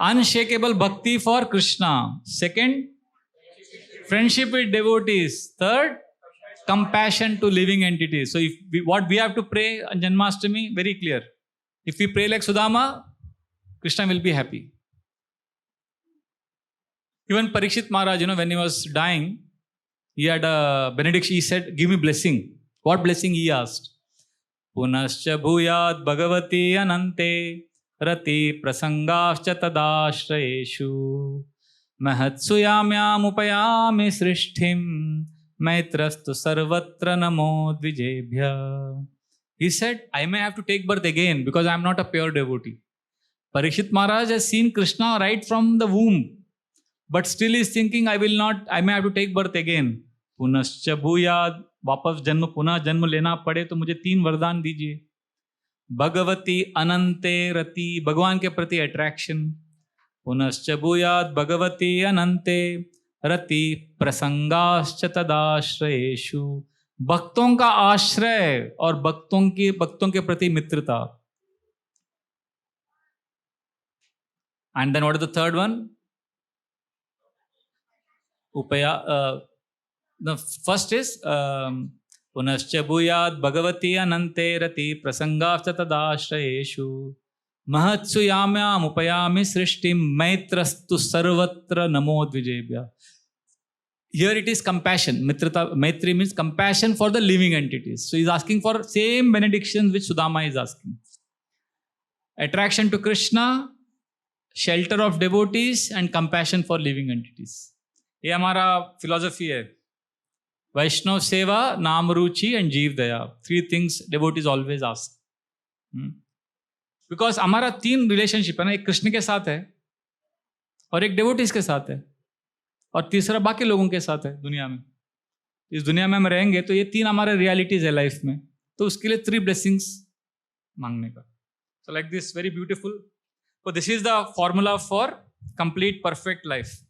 Unshakable bhakti for Krishna. Second, friendship with devotees. Third, compassion to living entities. So what we have to pray on Janmashtami, very clear. If we pray like Sudama, Krishna will be happy. Even Parikshit Maharaj, when he was dying, he had a benediction. He said, give me blessing. What blessing he asked? Punascha bhuyat bhagavati anante rati prasangascha tadashrayeshu mahatsuyamyam upayami srishthim maitrastu sarvatra namo dvijebhya. He said, I may have to take birth again because I am not a pure devotee. Parikshit Maharaj has seen Krishna right from the womb. But still is thinking, I may have to take birth again. पुनश्च भूयाद, वापस जन्म पुनः जन्म लेना पड़े तो मुझे 3 वरदान दीजिए. भगवती अनंते रति, भगवान के प्रति अट्रैक्शन. पुनश्च भूयाद भगवती अनंते रति प्रसंगाश्च तदाश्रयेषु, भक्तों का आश्रय और भक्तों के प्रति मित्रता. And then what is the third one? Upaya. The first is Punascha bhuyat bhagavati anante rati prasangaಶ್ಚ ತದಾಶ್ರಯೇಷು mahatsu yamyam upayami srishtim maitrastu sarvatra namo dvijebhya. Here it is compassion. Maitri means compassion for the living entities. So he is asking for same benedictions which Sudama is asking. Attraction to Krishna, shelter of devotees and compassion for living entities. ये हमारा philosophy है. Vaishnav Seva, Naam Ruchi and Jeev Daya. 3 things devotees always ask. Because हमारा 3 relationship है ना, एक कृष्ण के साथ है और एक devotees के साथ है और तीसरा बाकी लोगों के साथ है दुनिया में. इस दुनिया में हम रहेंगे तो ये 3 हमारे realities है लाइफ में, तो उसके लिए 3 blessings मांगने का. So like this, very beautiful. So this is the formula for complete perfect life.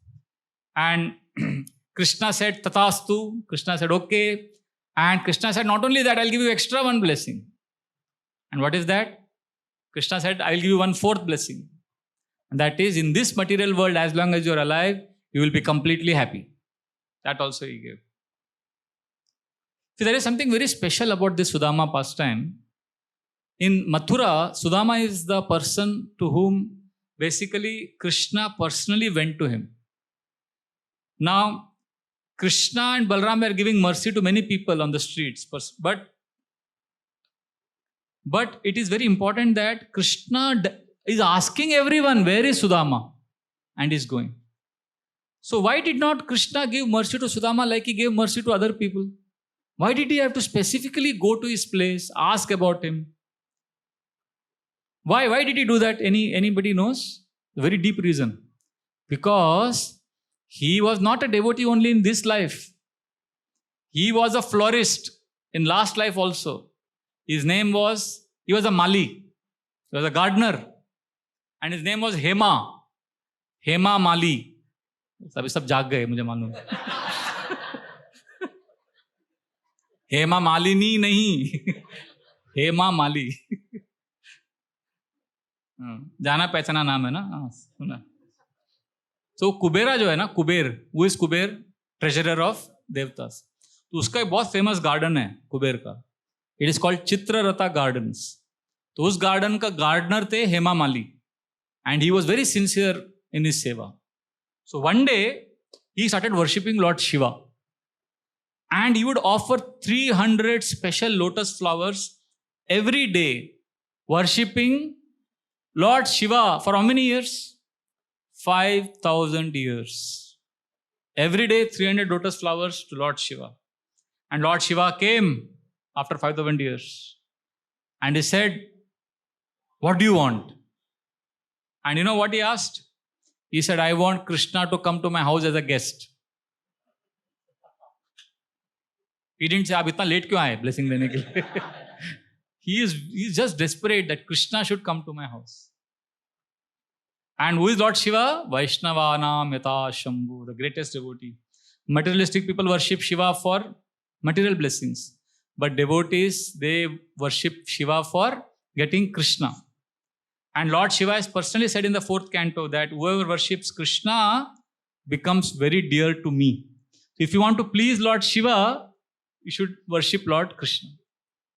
And Krishna said tatastu. Krishna said okay. And Krishna said not only that, I'll give you extra 1 blessing. And what is that? Krishna said, I'll give you 1/4 blessing. And that is, in this material world, as long as you're alive, you will be completely happy. That also he gave. See, there is something very special about this Sudama pastime. In Mathura, Sudama is the person to whom basically Krishna personally went to him. Now, Krishna and Balram are giving mercy to many people on the streets, but it is very important that Krishna is asking everyone, where is Sudama? And is going. So why did not Krishna give mercy to Sudama like he gave mercy to other people? Why did he have to specifically go to his place, ask about him? Why did he do that? Anybody knows? A very deep reason. Because he was not a devotee only in this life. He was a florist in last life also. He was a Mali. He was a gardener. And his name was Hema. Hema Mali. सभी सब जाग गए मुझे मालूम. हेमा मालिनी नहीं, हेमा माली. जाना पहचाना नाम है ना, सुना. तो कुबेरा जो है ना, कुबेर, वो इज कुबेर, ट्रेजरर ऑफ देवतास. तो उसका एक बहुत फेमस गार्डन है कुबेर का. It is called Chitraratha gardens. तो उस गार्डन का गार्डनर थे Hema Mali. And he was very sincere in his सेवा. So one day, he started worshipping Lord Shiva. And he would offer 300 special lotus flowers every day, worshipping Lord Shiva for how many years? 5,000 years. Every day, 300 lotus flowers to Lord Shiva. And Lord Shiva came after 5,000 years. And he said, what do you want? And you know what he asked? He said, I want Krishna to come to my house as a guest. He didn't say, आप इतना late क्यों आए blessing देने के लिए? He is just desperate that Krishna should come to my house. And who is Lord Shiva? Vaishnavanam yata Shambhu, the greatest devotee. Materialistic people worship Shiva for material blessings. But devotees, they worship Shiva for getting Krishna. And Lord Shiva has personally said in the 4th canto that whoever worships Krishna becomes very dear to me. So if you want to please Lord Shiva, you should worship Lord Krishna.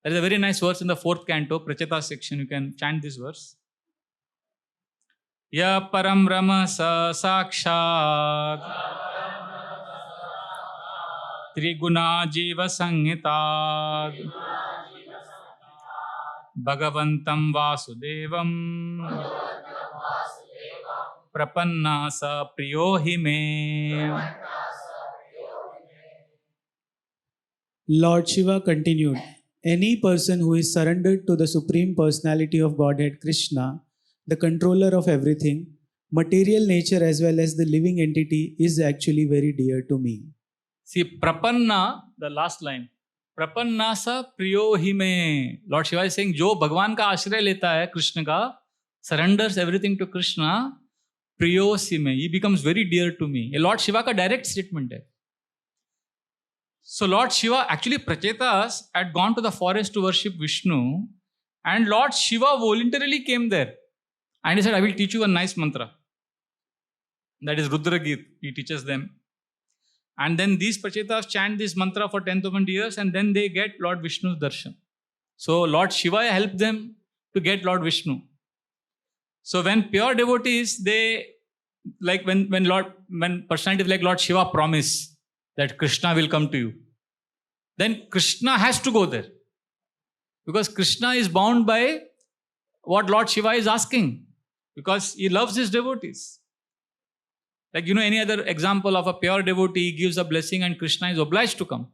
There is a very nice verse in the 4th canto, Pracheta section. You can chant this verse. Ya param rama sa sakshat triguna jiva sanghitad Bhagavantam Vasudevam Prapanna sa Priyo hi me. Lord Shiva continued, any person who is surrendered to the Supreme Personality of Godhead Krishna, the controller of everything, material nature as well as the living entity, is actually very dear to me. See, prapanna, the last line. Prapanna sa priyo hi me. Lord Shiva is saying, जो भगवान का आश्रय लेता है कृष्ण का, surrenders everything to Krishna, priyo si me. He becomes very dear to me. ये Lord Shiva का direct statement है. So Lord Shiva, actually Prachetas had gone to the forest to worship Vishnu, and Lord Shiva voluntarily came there. And he said, I will teach you a nice mantra. That is Rudra Geet. He teaches them. And then these Prachetas chant this mantra for 10,000 years, and then they get Lord Vishnu's darshan. So Lord Shiva helped them to get Lord Vishnu. So when pure devotees, they, like when personalities like Lord Shiva promise that Krishna will come to you, then Krishna has to go there. Because Krishna is bound by what Lord Shiva is asking. Because he loves his devotees. Like, any other example of a pure devotee gives a blessing and Krishna is obliged to come.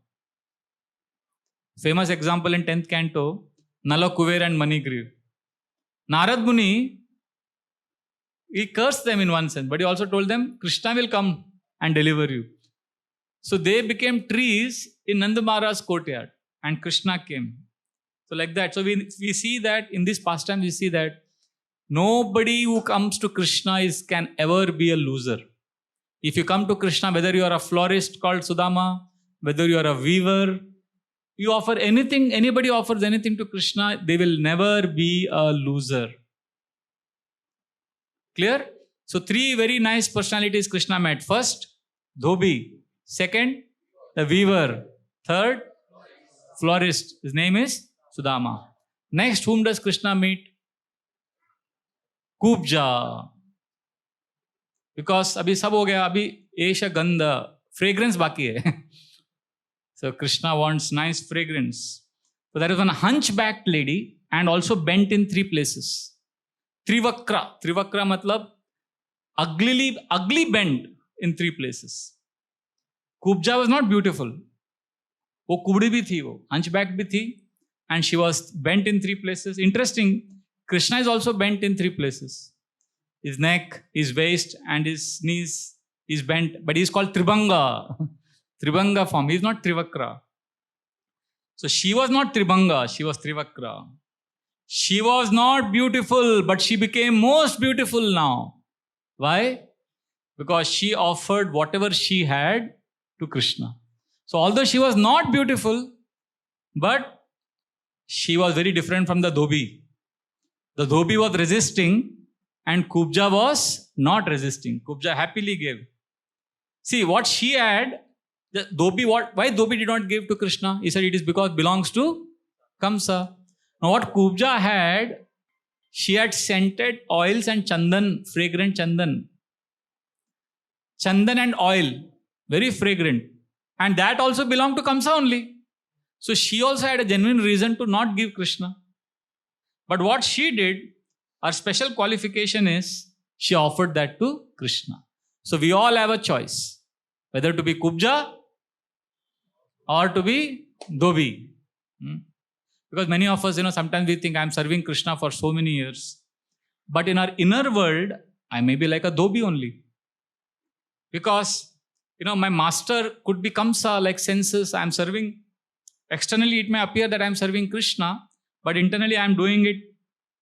Famous example in 10th canto, Nala, Kuver and Manigriv. Narad Muni, he cursed them in one sense, but he also told them, Krishna will come and deliver you. So they became trees in Nanda Maharaj's courtyard and Krishna came. So like that. So we see that in this pastime, we see that nobody who comes to Krishna can ever be a loser. If you come to Krishna, whether you are a florist called Sudama, whether you are a weaver, you offer anything, anybody offers anything to Krishna, they will never be a loser. Clear? So 3 very nice personalities Krishna met. First, Dhobi. Second, the weaver. Third, florist. His name is Sudama. Next, whom does Krishna meet? Kubja. Because abhi sab ho gaya, abhi esha gandha, fragrance baki hai. So Krishna wants nice fragrance. So there is one hunchbacked lady and also bent in 3 places. Trivakra. Trivakra matlab ugly bent in 3 places. Kubja was not beautiful. वो कुबड़ी भी थी, वो hunchbacked भी थी, and she was bent in 3 places. Interesting, Krishna is also bent in 3 places. His neck, his waist, and his knees is bent, but he is called Tribhanga. Tribhanga form. He is not Trivakra. So she was not Tribhanga, she was Trivakra. She was not beautiful, but she became most beautiful now. Why? Because she offered whatever she had to Krishna. So although she was not beautiful, but she was very different from the Dhobi. The Dhobi was resisting and Kubja was not resisting. Kubja happily gave. See what she had, the Dhobi, why Dhobi did not give to Krishna? He said it is because it belongs to Kamsa. Now what Kubja had, she had scented oils and chandan, fragrant chandan. Chandan and oil, very fragrant. And that also belonged to Kamsa only. So she also had a genuine reason to not give Krishna. But what she did, her special qualification is, she offered that to Krishna. So we all have a choice, whether to be Kubja or to be Dhobi. Because many of us, sometimes we think I am serving Krishna for so many years. But in our inner world, I may be like a Dhobi only. Because, my master could be Kamsa, like senses, I am serving. Externally, it may appear that I am serving Krishna, but internally I am doing it.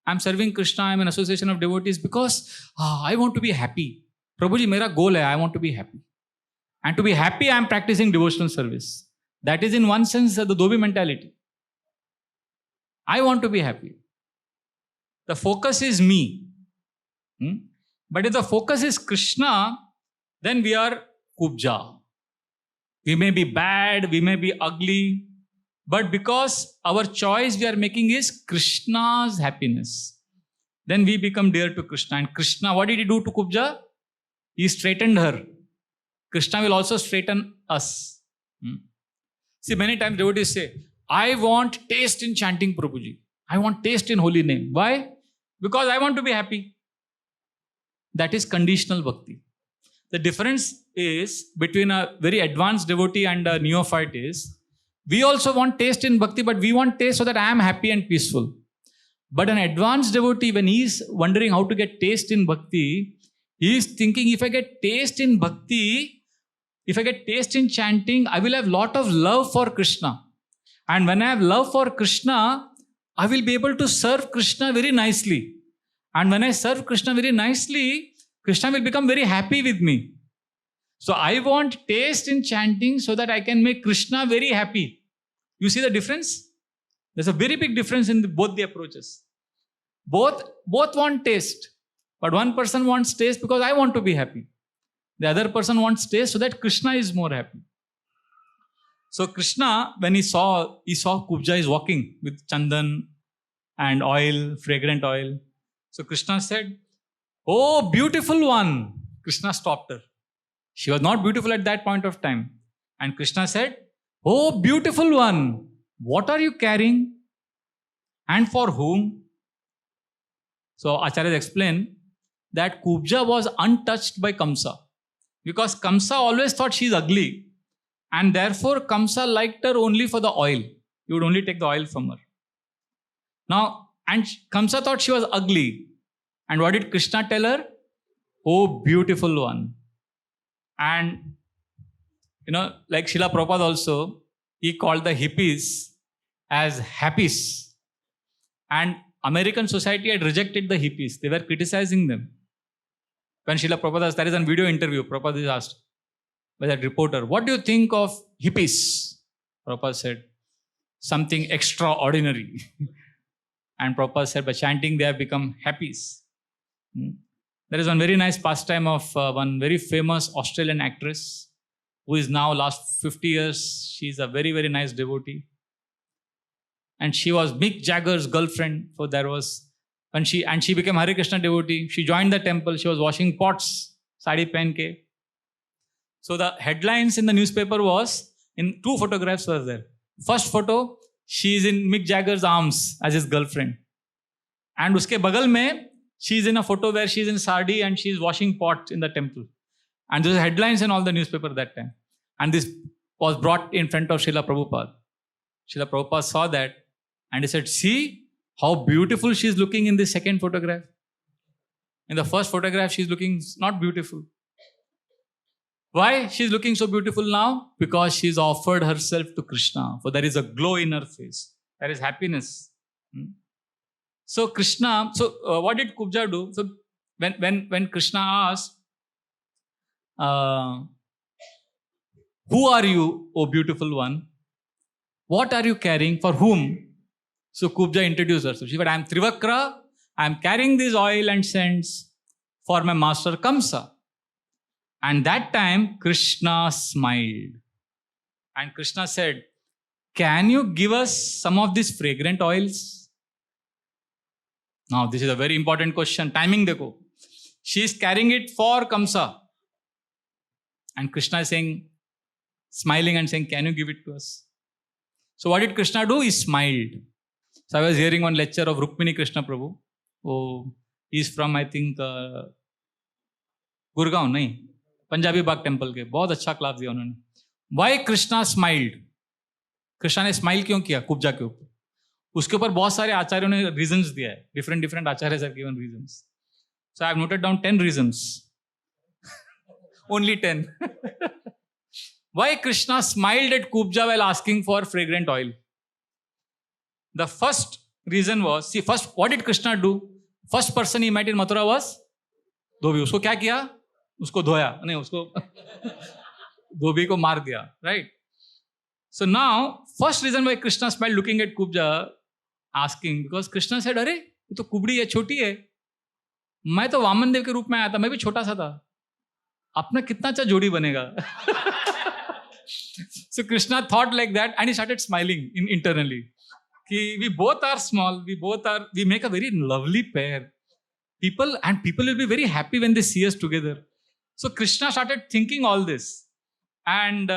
I am serving Krishna, I am an association of devotees because I want to be happy. Prabhuji, mera goal hai, I want to be happy. And to be happy, I am practicing devotional service. That is in one sense the Dhobi mentality. I want to be happy. The focus is me. But if the focus is Krishna, then we are Kubja. We may be bad, we may be ugly, but because our choice we are making is Krishna's happiness, then we become dear to Krishna. And Krishna, what did he do to Kubja? He straightened her. Krishna will also straighten us. See, many times devotees say, I want taste in chanting Prabhuji. I want taste in holy name. Why? Because I want to be happy. That is conditional bhakti. The difference is between a very advanced devotee and a neophyte is, we also want taste in bhakti, but we want taste so that I am happy and peaceful. But an advanced devotee, when he is wondering how to get taste in bhakti, he is thinking, if I get taste in bhakti, if I get taste in chanting, I will have lot of love for Krishna. And when I have love for Krishna, I will be able to serve Krishna very nicely. And when I serve Krishna very nicely, Krishna will become very happy with me. So I want taste in chanting so that I can make Krishna very happy. You see the difference? There's a very big difference in both the approaches. Both want taste. But one person wants taste because I want to be happy. The other person wants taste so that Krishna is more happy. So Krishna, when he saw Kubja is walking with chandan and oil, fragrant oil. So Krishna said, "Oh, beautiful one." Krishna stopped her. She was not beautiful at that point of time. And Krishna said, "Oh, beautiful one, what are you carrying? And for whom?" So Acharyas explain that Kubja was untouched by Kamsa. Because Kamsa always thought she's ugly. And therefore Kamsa liked her only for the oil. He would only take the oil from her. Now, and Kamsa thought she was ugly. And what did Krishna tell her? "Oh, beautiful one." And, like Srila Prabhupada also, he called the hippies as happies. And American society had rejected the hippies. They were criticizing them. When Srila Prabhupada asked, there is a video interview, Prabhupada is asked by that reporter, "What do you think of hippies?" Prabhupada said, "Something extraordinary." And Prabhupada said, by chanting they have become happies. There is one very nice pastime of one very famous Australian actress who is now last 50 years. She is a very, very nice devotee. And she was Mick Jagger's girlfriend. So there was, she became Hare Krishna devotee. She joined the temple. She was washing pots, sari pen ke. So the headlines in the newspaper was, in 2 photographs were there. First photo, she is in Mick Jagger's arms as his girlfriend. And uske bagal mein, she is in a photo where she is in sari and she is washing pots in the temple. And those headlines in all the newspaper that time. And this was brought in front of Srila Prabhupada. Srila Prabhupada saw that and he said, "See how beautiful she is looking in this second photograph. In the first photograph, she is looking not beautiful. Why she is looking so beautiful now? Because she has offered herself to Krishna. For there is a glow in her face. There is happiness." So Krishna, what did Kubja do? So when Krishna asked, "Who are you, O beautiful one? What are you carrying? For whom?" So Kubja introduced herself. She said, "I am Trivakra. I am carrying this oil and scents for my master Kamsa." And that time Krishna smiled. And Krishna said, "Can you give us some of these fragrant oils?" Now this is a very important question. Timing dekho. She is carrying it for Kamsa. And Krishna is saying, smiling and saying, "Can you give it to us?" So what did Krishna do? He smiled. So I was hearing one lecture of Rukmini Krishna Prabhu. Oh, he is from, I think, Gurgaon, nahi? Punjabi Bagh Temple के. बहुत अच्छा class दिया उन्होंने. Why Krishna smiled? Krishna ने smile क्यों किया कुब्जा के ऊपर? उसके ऊपर बहुत सारे आचार्यों ने रीजंस दिया है. Different acharyas have given reasons. So I have noted down 10 reasons. Only 10. Why Krishna smiled at Kubja while asking for fragrant oil? The first reason was, see, first, what did Krishna do? First person he met in Mathura was धोबी. उसको क्या किया? उसको धोया. नहीं, उसको धोबी को मार दिया. Right? So now, first reason why Krishna smiled looking at Kubja, asking, because Krishna said, "अरे, ये तो कुबड़ी है, छोटी है. मैं तो वामन देव के रूप में आया था, मैं भी छोटा सा था. अपना कितना अच्छा जोड़ी बनेगा." So Krishna thought like that and he started smiling internally. We both are small, we make a very lovely pair. People will be very happy when they see us together. So Krishna started thinking all this and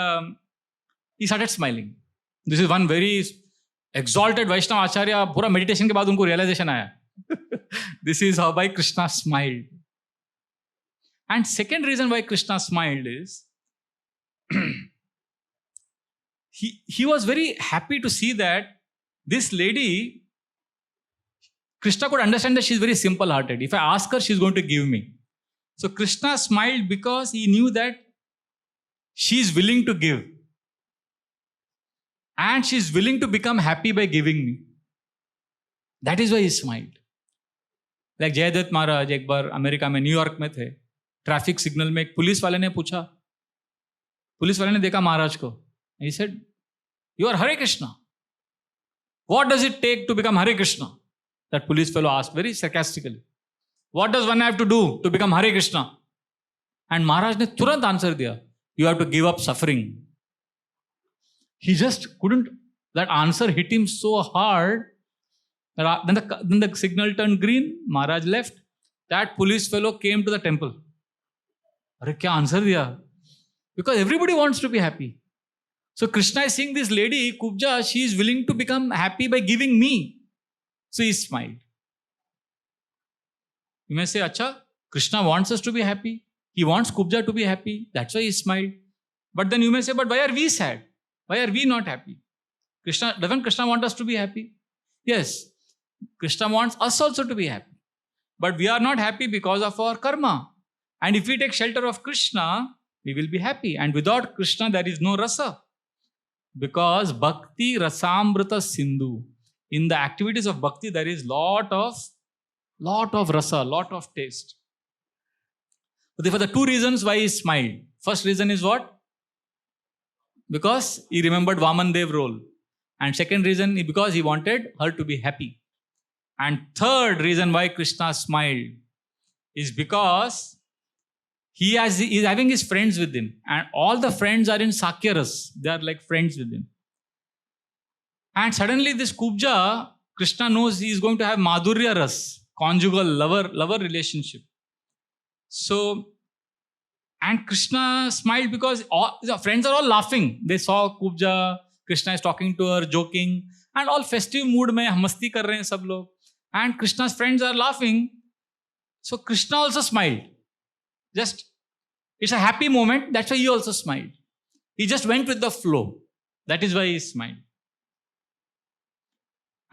he started smiling. This is one very exalted Vaishnava Acharya, पूरा meditation के बाद उनको realization आया. This is how why Krishna smiled. And second reason why Krishna smiled is he was very happy to see that this lady, Krishna could understand that she's very simple-hearted. If I ask her, she's going to give me. So Krishna smiled because he knew that she is willing to give. And she is willing to become happy by giving me. That is why he smiled. Like Jayadatt Maharaj एक बार America में New York में थे, traffic signal में एक police वाले ने पूछा, police वाले ने देखा महाराज को. He said, "You are Hare Krishna. What does it take to become Hare Krishna?" That police fellow asked very sarcastically. What does one have to do to become Hare Krishna? And Maharaj ने तुरंत answer दिया, "You have to give up suffering." He just couldn't, that answer hit him so hard. Then the signal turned green, Maharaj left. That police fellow came to the temple. अरे क्या answer दिया? Because everybody wants to be happy. So Krishna is seeing this lady, Kubja, she is willing to become happy by giving me. So he smiled. You may say, Acha, Krishna wants us to be happy. He wants Kubja to be happy. That's why he smiled. But then you may say, but why are we sad? Why are we not happy? Doesn't Krishna want us to be happy? Yes. Krishna wants us also to be happy. But we are not happy because of our karma. And if we take shelter of Krishna, we will be happy. And without Krishna, there is no rasa. Because Bhakti Rasamrita Sindhu. In the activities of Bhakti, there is lot of rasa, lot of taste. So therefore, the two reasons why he smiled. First reason is what? Because he remembered Vaman Dev role. And second reason, because he wanted her to be happy. And third reason why Krishna smiled is because he is having his friends with him. And all the friends are in Sakyaras. They are like friends with him. And suddenly this Kubja, Krishna knows he is going to have Madhurya Ras, conjugal lover relationship. So, and Krishna smiled because all the friends are all laughing. They saw Kubja, Krishna is talking to her, joking, and all festive mood mein masti kar rahe hain sab log. And Krishna's friends are laughing. So Krishna also smiled. Just, it's a happy moment. That's why he also smiled. He just went with the flow. That is why he smiled.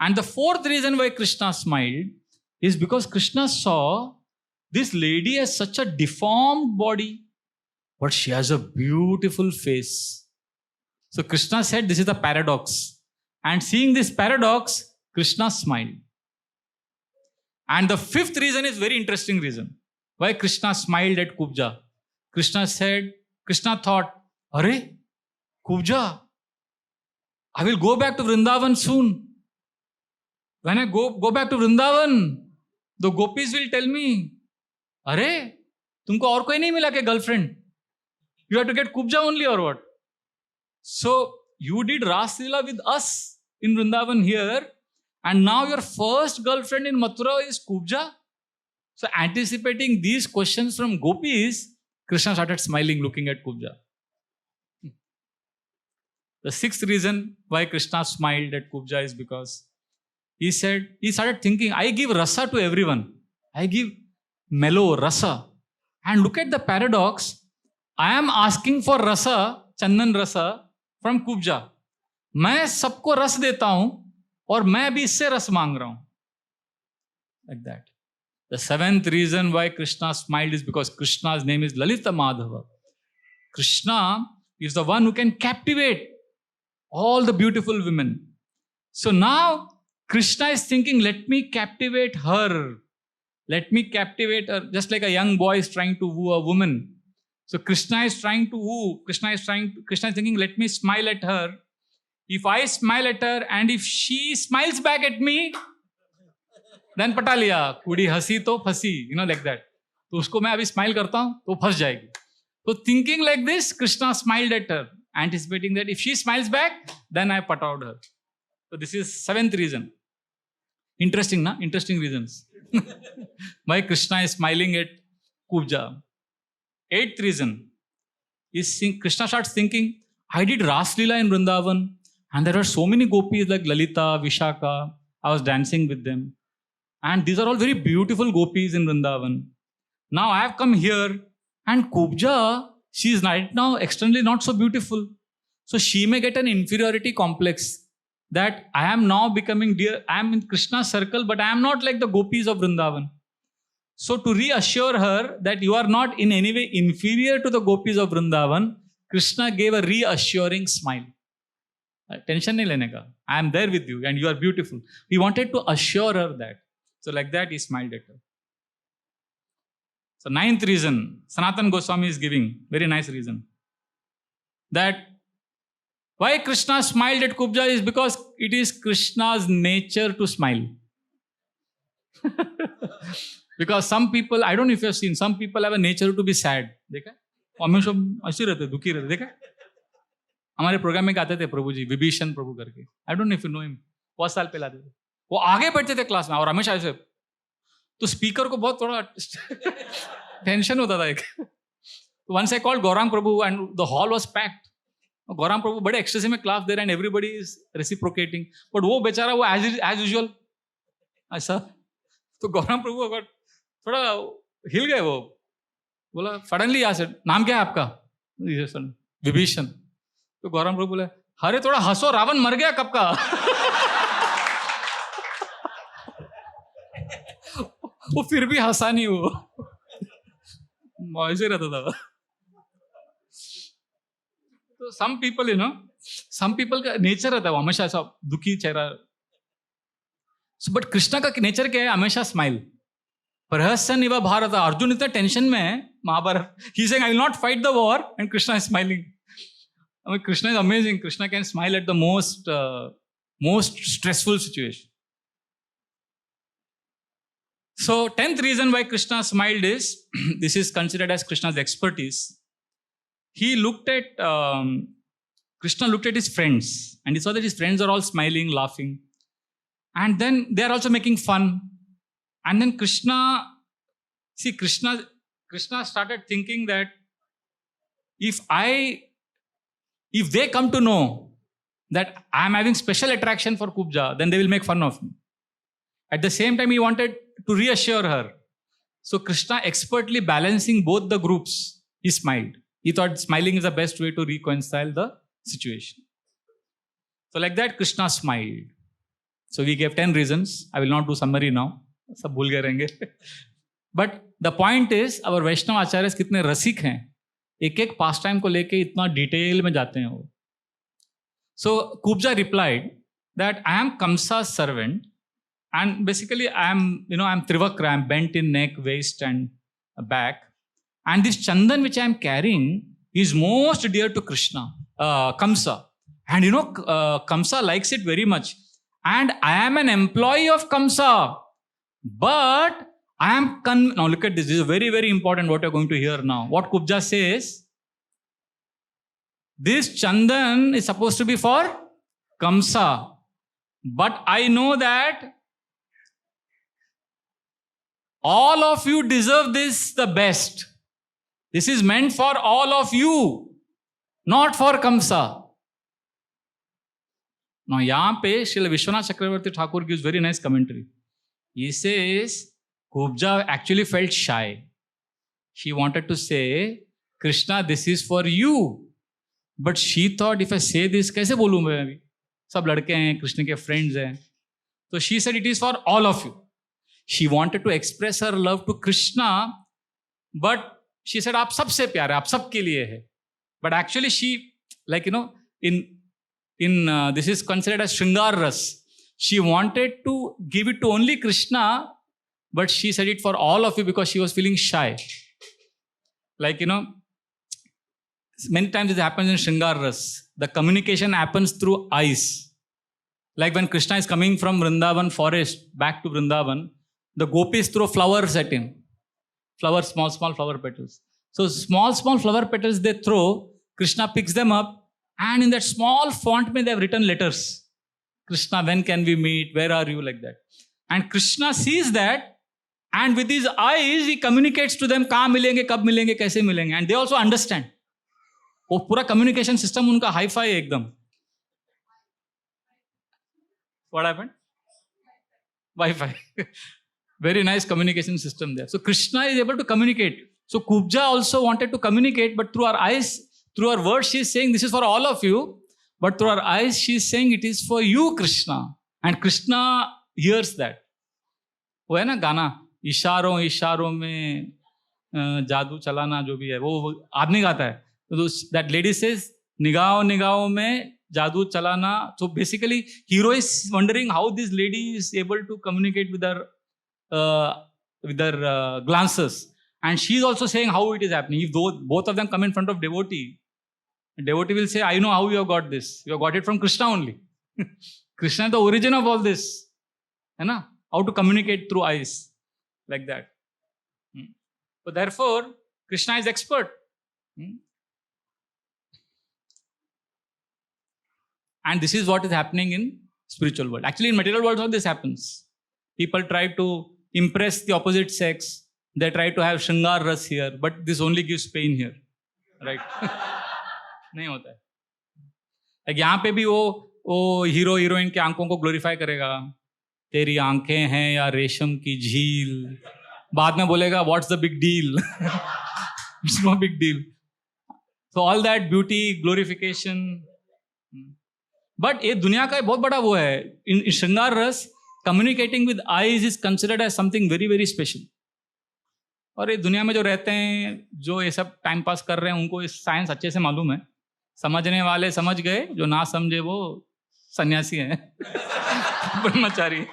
And the fourth reason why Krishna smiled is because Krishna saw this lady has such a deformed body, but she has a beautiful face. So Krishna said, this is the paradox. And seeing this paradox, Krishna smiled. And the fifth reason is very interesting reason. Why Krishna smiled at Kubja. Krishna thought, Are, Kubja, I will go back to Vrindavan soon. When I go back to Vrindavan, the gopis will tell me, Are, tumko aur koi nahi mila ke girlfriend? You have to get Kubja only or what? So, you did Ras Leela with us in Vrindavan here, and now your first girlfriend in Mathura is Kubja? So, anticipating these questions from gopis, Krishna started smiling, looking at Kubja. The sixth reason why Krishna smiled at Kubja is because he started thinking, I give rasa to everyone. I give mellow, rasa. And look at the paradox. I am asking for rasa, Chandan rasa, from Kubja. मैं सबको रस देता हूं और मैं भी इससे रस मांग रहा हूं. Like that. The seventh reason why Krishna smiled is because Krishna's name is Lalita Madhavah. Krishna is the one who can captivate all the beautiful women. So now Krishna is thinking, let me captivate her. Let me captivate her. Just like a young boy is trying to woo a woman. So Krishna is trying to woo. Krishna is thinking, let me smile at her. If I smile at her and if she smiles back at me, then pata liya, kudi hasi to phasi, like that. तो उसको मैं अभी smile करता हूँ तो फंस जाएगी. So thinking like this, Krishna smiled at her, anticipating that if she smiles back, then I put out her. So this is seventh reason. Interesting, na? Interesting reasons. Why Krishna is smiling at Kubja. Eighth reason is Krishna starts thinking, I did Ras Leela in Vrindavan and there are so many gopis like Lalita, Vishaka. I was dancing with them. And these are all very beautiful gopis in Vrindavan. Now I have come here and Kubja, she is right now externally not so beautiful. So she may get an inferiority complex that I am now becoming dear. I am in Krishna's circle, but I am not like the gopis of Vrindavan. So to reassure her that you are not in any way inferior to the gopis of Vrindavan, Krishna gave a reassuring smile. Tension nahi lene ka. I am there with you and you are beautiful. He wanted to assure her that. So like that he smiled at her. So ninth reason, Sanatana Goswami is giving, very nice reason. That why Krishna smiled at Kubja is because it is Krishna's nature to smile. Because some people, I don't know if you have seen, some people have a nature to be sad. देखा? हमेशा ऐसे रहते, दुखी रहते, देखा? हमारे programme में गाते थे प्रभु जी, विभीषण प्रभु करके. I don't know if you know him. बहुत साल पहले आते थे. वो आगे बैठते थे क्लास में और हमेशा ऐसे. तो स्पीकर को बहुत थोड़ा टेंशन होता था एक. Once I called Gaurang Prabhu and the hall was packed. Gaurang Prabhu बड़े एक्सटेसी में क्लास दे रहे हैं and everybody is reciprocating. But वो बेचारा वो as usual ऐसा. तो गौरव प्रभु अगर थोड़ा हिल गए, वो बोला सडनली यहाँ से, नाम क्या है आपका? विभीषण. तो गौरव प्रभु बोले, अरे थोड़ा हंसो, रावण मर गया कब का. वो फिर भी हंसा नहीं, वो ऐसे रहता था. तो some people, you know, some people का नेचर रहता है वो हमेशा ऐसा दुखी चेहरा. बट कृष्णा का नेचर क्या है? हमेशा स्माइल. प्रहसन इव भारत. अर्जुन इतना टेंशन में है Mahabharata. He saying I will not fight the war and Krishna is smiling. I mean, Krishna is amazing. Krishna can smile at the most stressful situation. So 10th reason why Krishna smiled is this is considered as Krishna's expertise. He looked at Krishna looked at his friends and he saw that his friends are all smiling, laughing. And then they are also making fun. And then Krishna started thinking that if they come to know that I am having special attraction for Kubja, then they will make fun of me. At the same time, he wanted to reassure her. So Krishna, expertly balancing both the groups, he smiled. He thought smiling is the best way to reconcile the situation. So like that, Krishna smiled. So we gave 10 reasons. I will not do summary now. सब भूल गए रहेंगे. But the point is, our वैष्णव आचार्य कितने रसिक हैं. एक एक पास time को लेके इतना डिटेल में जाते हैं वो. So Kubja replied that I am Kamsa's servant and basically I am Trivakra. I am bent in neck, waist and back. And this chandan which I am carrying is most dear to Krishna, Kamsa. And Kamsa likes it very much. And I am an employee of Kamsa. But I am now look at this. This is very, very important what you are going to hear now. What Kubja says, this chandan is supposed to be for Kamsa. But I know that all of you deserve this the best. This is meant for all of you, not for Kamsa. Now, यहाँ पे Srila Vishwanath Chakravarti Thakur gives very nice commentary. He says, Kubja actually felt shy. She wanted to say, Krishna, this is for you. But she thought, if I say this, कैसे बोलूँ मैं अभी? सब लड़के हैं, कृष्ण के friends हैं. So she said, it is for all of you. She wanted to express her love to Krishna, but she said, आप सबसे प्यार है, आप सबके लिए है. But actually she, this is considered as Shringar Ras. She wanted to give it to only Krishna, but she said it for all of you because she was feeling shy. Many times it happens in Shringar Ras. The communication happens through eyes. Like when Krishna is coming from Vrindavan forest back to Vrindavan, the gopis throw flowers at him. Flowers, small flower petals. So small flower petals they throw, Krishna picks them up, and in that small font they have written letters. Krishna, when can we meet? Where are you? Like that. And Krishna sees that, and with his eyes he communicates to them, कहाँ मिलेंगे, कब मिलेंगे, कैसे मिलेंगे, and they also understand. वो पूरा communication system उनका hi-fi है एकदम. What happened? Wi-Fi. Very nice communication system there. So Krishna is able to communicate. So Kubja also wanted to communicate, but through her eyes, through her words, she is saying this is for all of you. But through her eyes, she is saying it is for you, Krishna. And Krishna hears that. वो है ना गाना, इशारों इशारों में जादू चलाना जो भी है, वो आदमी गाता है. So that lady says, "Nigao nigao mein jadoo chalana." So basically, hero is wondering how this lady is able to communicate with her glances, and she is also saying how it is happening. If both of them come in front of devotee, devotee will say, "I know how you have got this. You have got it from Krishna only." Krishna is the origin of all this. है ना? How to communicate through eyes, like that. So therefore, Krishna is expert. And this is what is happening in spiritual world. Actually, in material world, all this happens. People try to impress the opposite sex. They try to have Shringar Ras here, but this only gives pain here. Right? नहीं होता है. Like यहाँ पे भी वो hero heroine के आंखों को ग्लोरीफाई करेगा. तेरी आंखें हैं या रेशम की झील. बाद में बोलेगा what's the big deal. It's no big deal. So all that beauty, glorification. But ये दुनिया का बहुत बड़ा वो है. In श्रृंगार रस, communicating with eyes is considered as something very very special. और ये दुनिया में जो रहते हैं, जो ये सब टाइम पास कर रहे हैं, उनको इस साइंस अच्छे से मालूम है. समझने वाले समझ गए, जो ना समझे वो सन्यासी हैं. ब्रह्मचारी.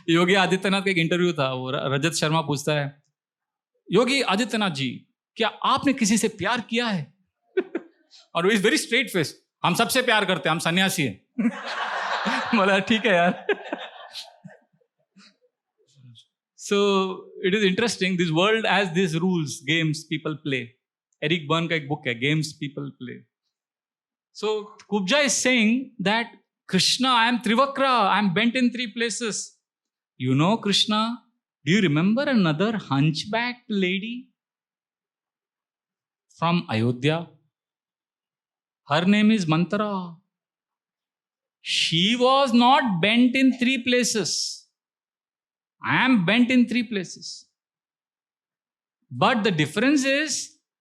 योगी आदित्यनाथ का एक इंटरव्यू था, वो रजत शर्मा पूछता है, योगी आदित्यनाथ जी, क्या आपने किसी से प्यार किया है? और वो इज वेरी स्ट्रेट फेस, हम सबसे प्यार करते हैं, हम सन्यासी हैं. बोला ठीक है यार. So it is interesting, this world has these rules, games people play. Eric Berne का एक book है, Games People Play. So Kubra is saying that Krishna, I am Trivakra, I am bent in 3 places. You know Krishna, do you remember another hunchbacked lady from Ayodhya? Her name is Mathura. She was not bent in 3 places. I am bent in 3 places. But the difference is,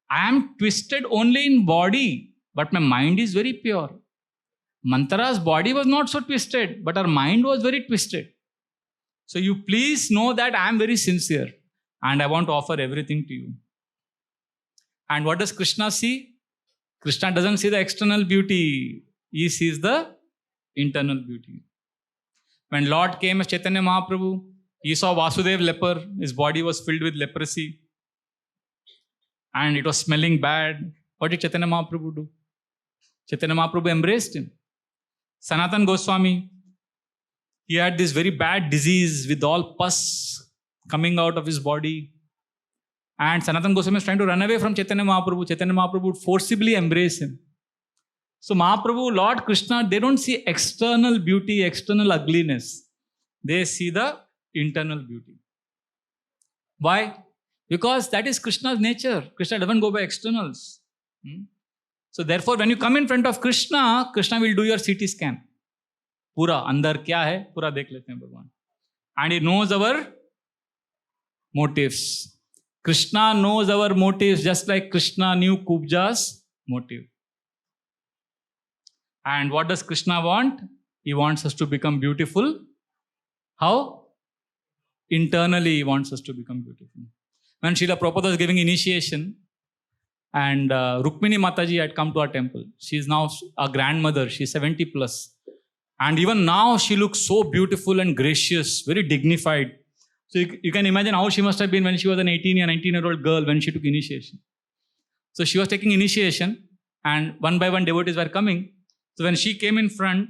I am twisted only in body, but my mind is very pure. Manthura's body was not so twisted, but her mind was very twisted. So you please know that I am very sincere and I want to offer everything to you. And what does Krishna see? Krishna doesn't see the external beauty. He sees the internal beauty. When Lord came as Chaitanya Mahaprabhu, he saw Vasudev leper. His body was filled with leprosy. And it was smelling bad. What did Chaitanya Mahaprabhu do? Chaitanya Mahaprabhu embraced him. Sanatan Goswami, he had this very bad disease with all pus coming out of his body. And Sanatan Goswami was trying to run away from Chaitanya Mahaprabhu. Chaitanya Mahaprabhu would forcibly embrace him. So Mahaprabhu, Lord Krishna, they don't see external beauty, external ugliness. They see the internal beauty. Why? Because that is Krishna's nature. Krishna doesn't go by externals. So therefore, when you come in front of Krishna, Krishna will do your CT scan. पूरा अंदर क्या है पूरा देख लेते हैं भगवान. And he knows our motives. Krishna knows our motives just like Krishna knew Kubra's motive. And what does Krishna want? He wants us to become beautiful. How? Internally, he wants us to become beautiful. When Srila Prabhupada was giving initiation, and Rukmini Mataji had come to our temple. She is now a grandmother. She is 70 plus. And even now, she looks so beautiful and gracious, very dignified. So you can imagine how she must have been when she was an 18 or 19-year-old girl when she took initiation. So she was taking initiation, and one by one devotees were coming. So when she came in front,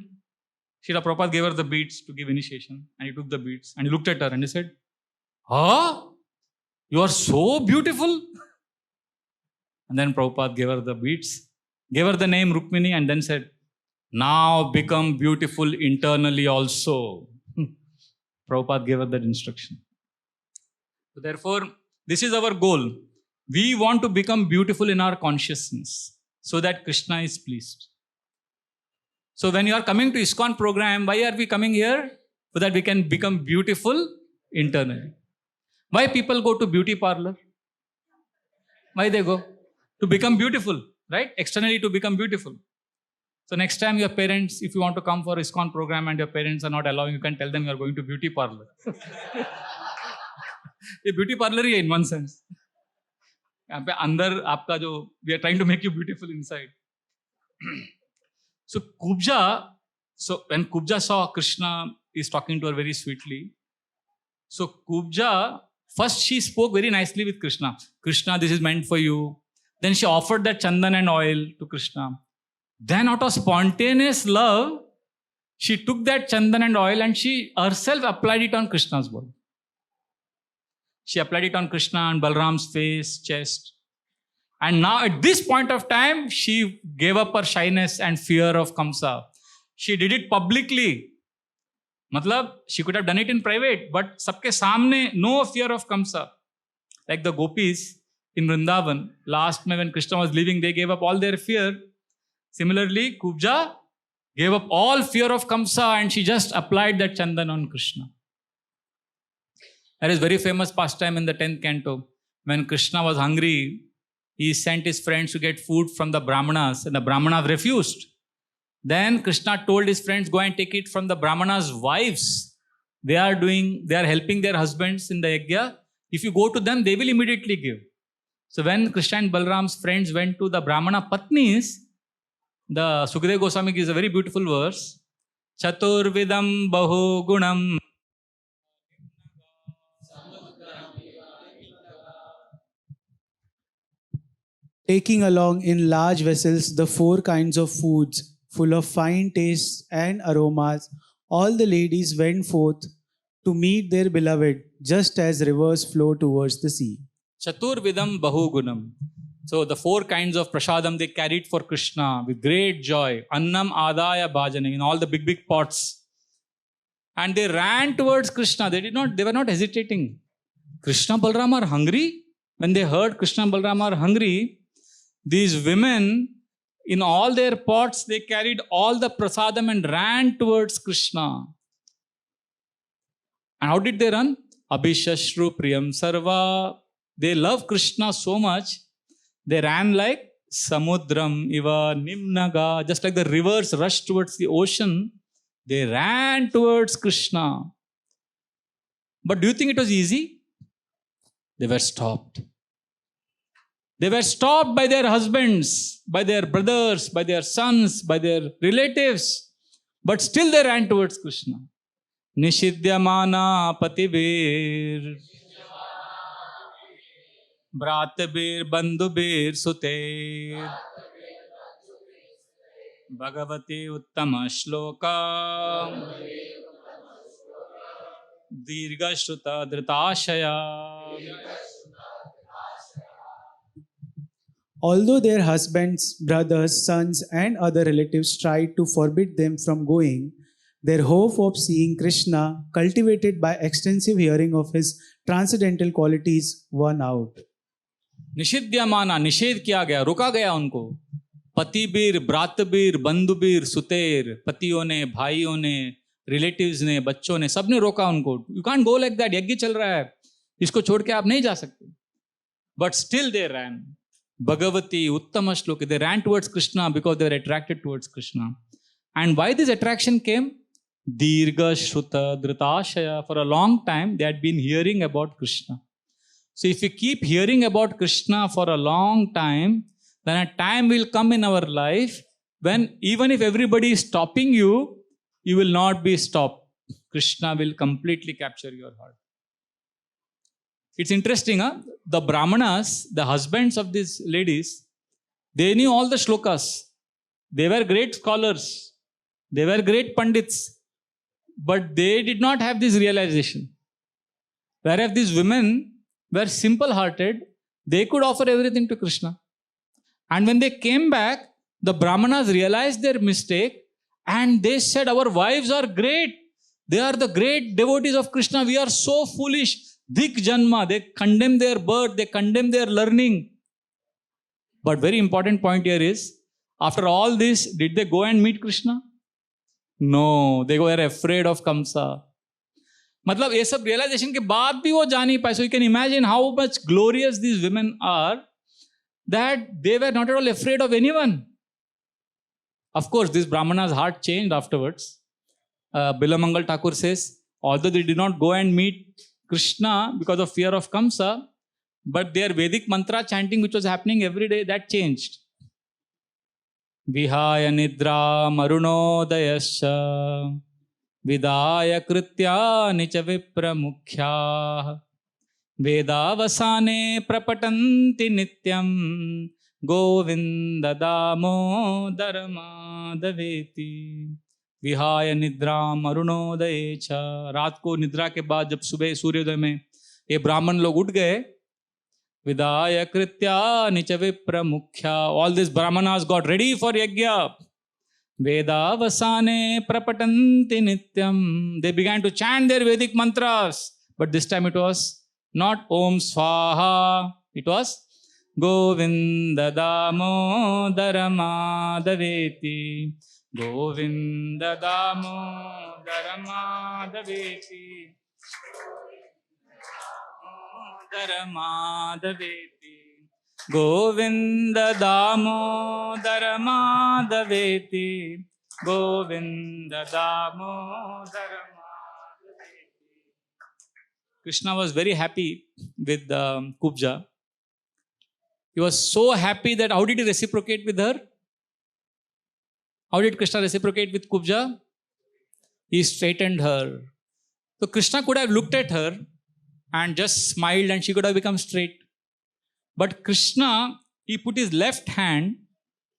Srila Prabhupada gave her the beads to give initiation, and he took the beads, and he looked at her and he said, "Ah, you are so beautiful." And then Prabhupada gave her the beads, gave her the name Rukmini, and then said, "Now become beautiful internally also." Prabhupada gave her that instruction. So therefore, this is our goal. We want to become beautiful in our consciousness so that Krishna is pleased. So when you are coming to ISKCON program, why are we coming here? So that we can become beautiful internally. Why people go to beauty parlor? Why they go? To become beautiful, right? Externally to become beautiful. So next time your parents, if you want to come for ISKCON program and your parents are not allowing, you can tell them you are going to beauty parlor. A beauty parlor in one sense. यहाँ पे अंदर आपका जो we are trying to make you beautiful inside. So when Kubja saw Krishna is talking to her very sweetly, so Kubja, first she spoke very nicely with Krishna. Krishna, this is meant for you. Then she offered that chandan and oil to Krishna. Then out of spontaneous love, she took that chandan and oil and she herself applied it on Krishna's body. She applied it on Krishna and Balram's face, chest. And now at this point of time, she gave up her shyness and fear of Kamsa. She did it publicly. Matlab, she could have done it in private, but sabke samne, no fear of Kamsa. Like the gopis in Vrindavan, last when Krishna was leaving, they gave up all their fear. Similarly, Kubja gave up all fear of Kamsa and she just applied that chandan on Krishna. There is very famous pastime in the 10th canto. When Krishna was hungry, he sent his friends to get food from the Brahmanas and the Brahmanas refused. Then Krishna told his friends, go and take it from the Brahmanas' wives. They are helping their husbands in the yajna. If you go to them, they will immediately give. So when Krishna and Balram's friends went to the Brahmana Patnis, the Sukadeva Goswami gives a very beautiful verse. Chaturvidam bahu gunam. Taking along in large vessels the 4 kinds of foods, full of fine tastes and aromas, all the ladies went forth to meet their beloved, just as rivers flow towards the sea. Chaturvidam bahugunam. So the 4 kinds of prasadam they carried for Krishna with great joy. Annam adaya bhajane, in all the big pots. And they ran towards Krishna. They were not hesitating. Krishna Balram are hungry. When they heard Krishna and Balram are hungry, these women, in all their pots, they carried all the prasadam and ran towards Krishna. And how did they run? Abhishashru Priyam Sarva. They love Krishna so much, they ran like Samudram Iva Nimnaga. Just like the rivers rush towards the ocean, they ran towards Krishna. But do you think it was easy? They were stopped. They were stopped by their husbands, by their brothers, by their sons, by their relatives. But still they ran towards Krishna. Nishidhyamana patibir, Bratabir bandubir suter, Bhagavati uttama shloka, Dirghashruta dhritashaya. Although their husbands, brothers, sons, and other relatives tried to forbid them from going, their hope of seeing Krishna, cultivated by extensive hearing of his transcendental qualities, won out. निषिद्यमाना, निषेध किया गया, रोका गया उनको. पतिबीर, ब्रातबीर, बंधुबीर, सुतेर, पतियों ने, भाइयों ने, रिलेटिव्स ने, बच्चों ने, सबने रोका उनको. You can't go like that. यज्ञ चल रहा है, इसको छोड़ के आप नहीं जा सकते. But still they ran. Bhagavati, Uttama Shloka, they ran towards Krishna because they were attracted towards Krishna. And why this attraction came? Dirgha Shruta Dhritashaya. For a long time, they had been hearing about Krishna. So if we keep hearing about Krishna for a long time, then a time will come in our life when even if everybody is stopping you, you will not be stopped. Krishna will completely capture your heart. It's interesting, huh? The Brahmanas, the husbands of these ladies, they knew all the shlokas. They were great scholars. They were great pandits. But they did not have this realization. Whereas these women were simple-hearted, they could offer everything to Krishna. And when they came back, the Brahmanas realized their mistake and they said, our wives are great. They are the great devotees of Krishna. We are so foolish. Dik janma, they condemn their birth, they condemn their learning. But very important point here is, after all this, did they go and meet Krishna? No, they were afraid of Kamsa. मतलब ये सब realization के बाद भी वो जा नहीं पाए. So you can imagine how much glorious these women are, that they were not at all afraid of anyone. Of course, this Brahmana's heart changed afterwards. Bilamangal Thakur says, although they did not go and meet Krishna because of fear of Kamsa, But their Vedic mantra chanting, which was happening every day, that changed. Vihaya nidra marunodayascha vidaya kritya nicha vipra mukhya vedavasane prapatanti nityam govinda damodara madhaveti. विहाय निद्रा अरुणोदय छ. रात को निद्रा के बाद जब सुबह सूर्योदय में ये ब्राह्मण लोग उठ गए, विदाय कृत्या निच विप्र मुख्या, all this Brahmanas got ready for यज्ञ. वेदावसाने प्रपटन्ति नित्यम, they began to chant their Vedic mantras, but this time it was not Om Swaha, it was Govinda Damodara Madhaveti. Govinda Damodara Madhaveti. Damodara Madhaveti. Govinda Damodara Madhaveti. Govinda Damodara Madhaveti. Krishna was very happy with Kubja. He was so happy that how did he reciprocate with her? How did Krishna reciprocate with Kubja? He straightened her. So Krishna could have looked at her and just smiled and she could have become straight. But Krishna, he put his left hand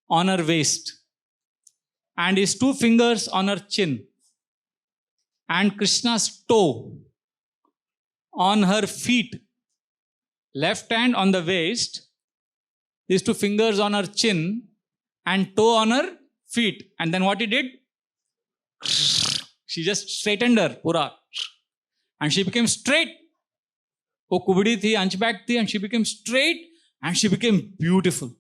on her waist and his two fingers on her chin. And Krishna's toe on her feet. Left hand on the waist, these two fingers on her chin and toe on her feet. And then what he did? She just straightened her, pura. And she became straight. वो कुबड़ी थी, hunchback थी, and she became straight and she became beautiful.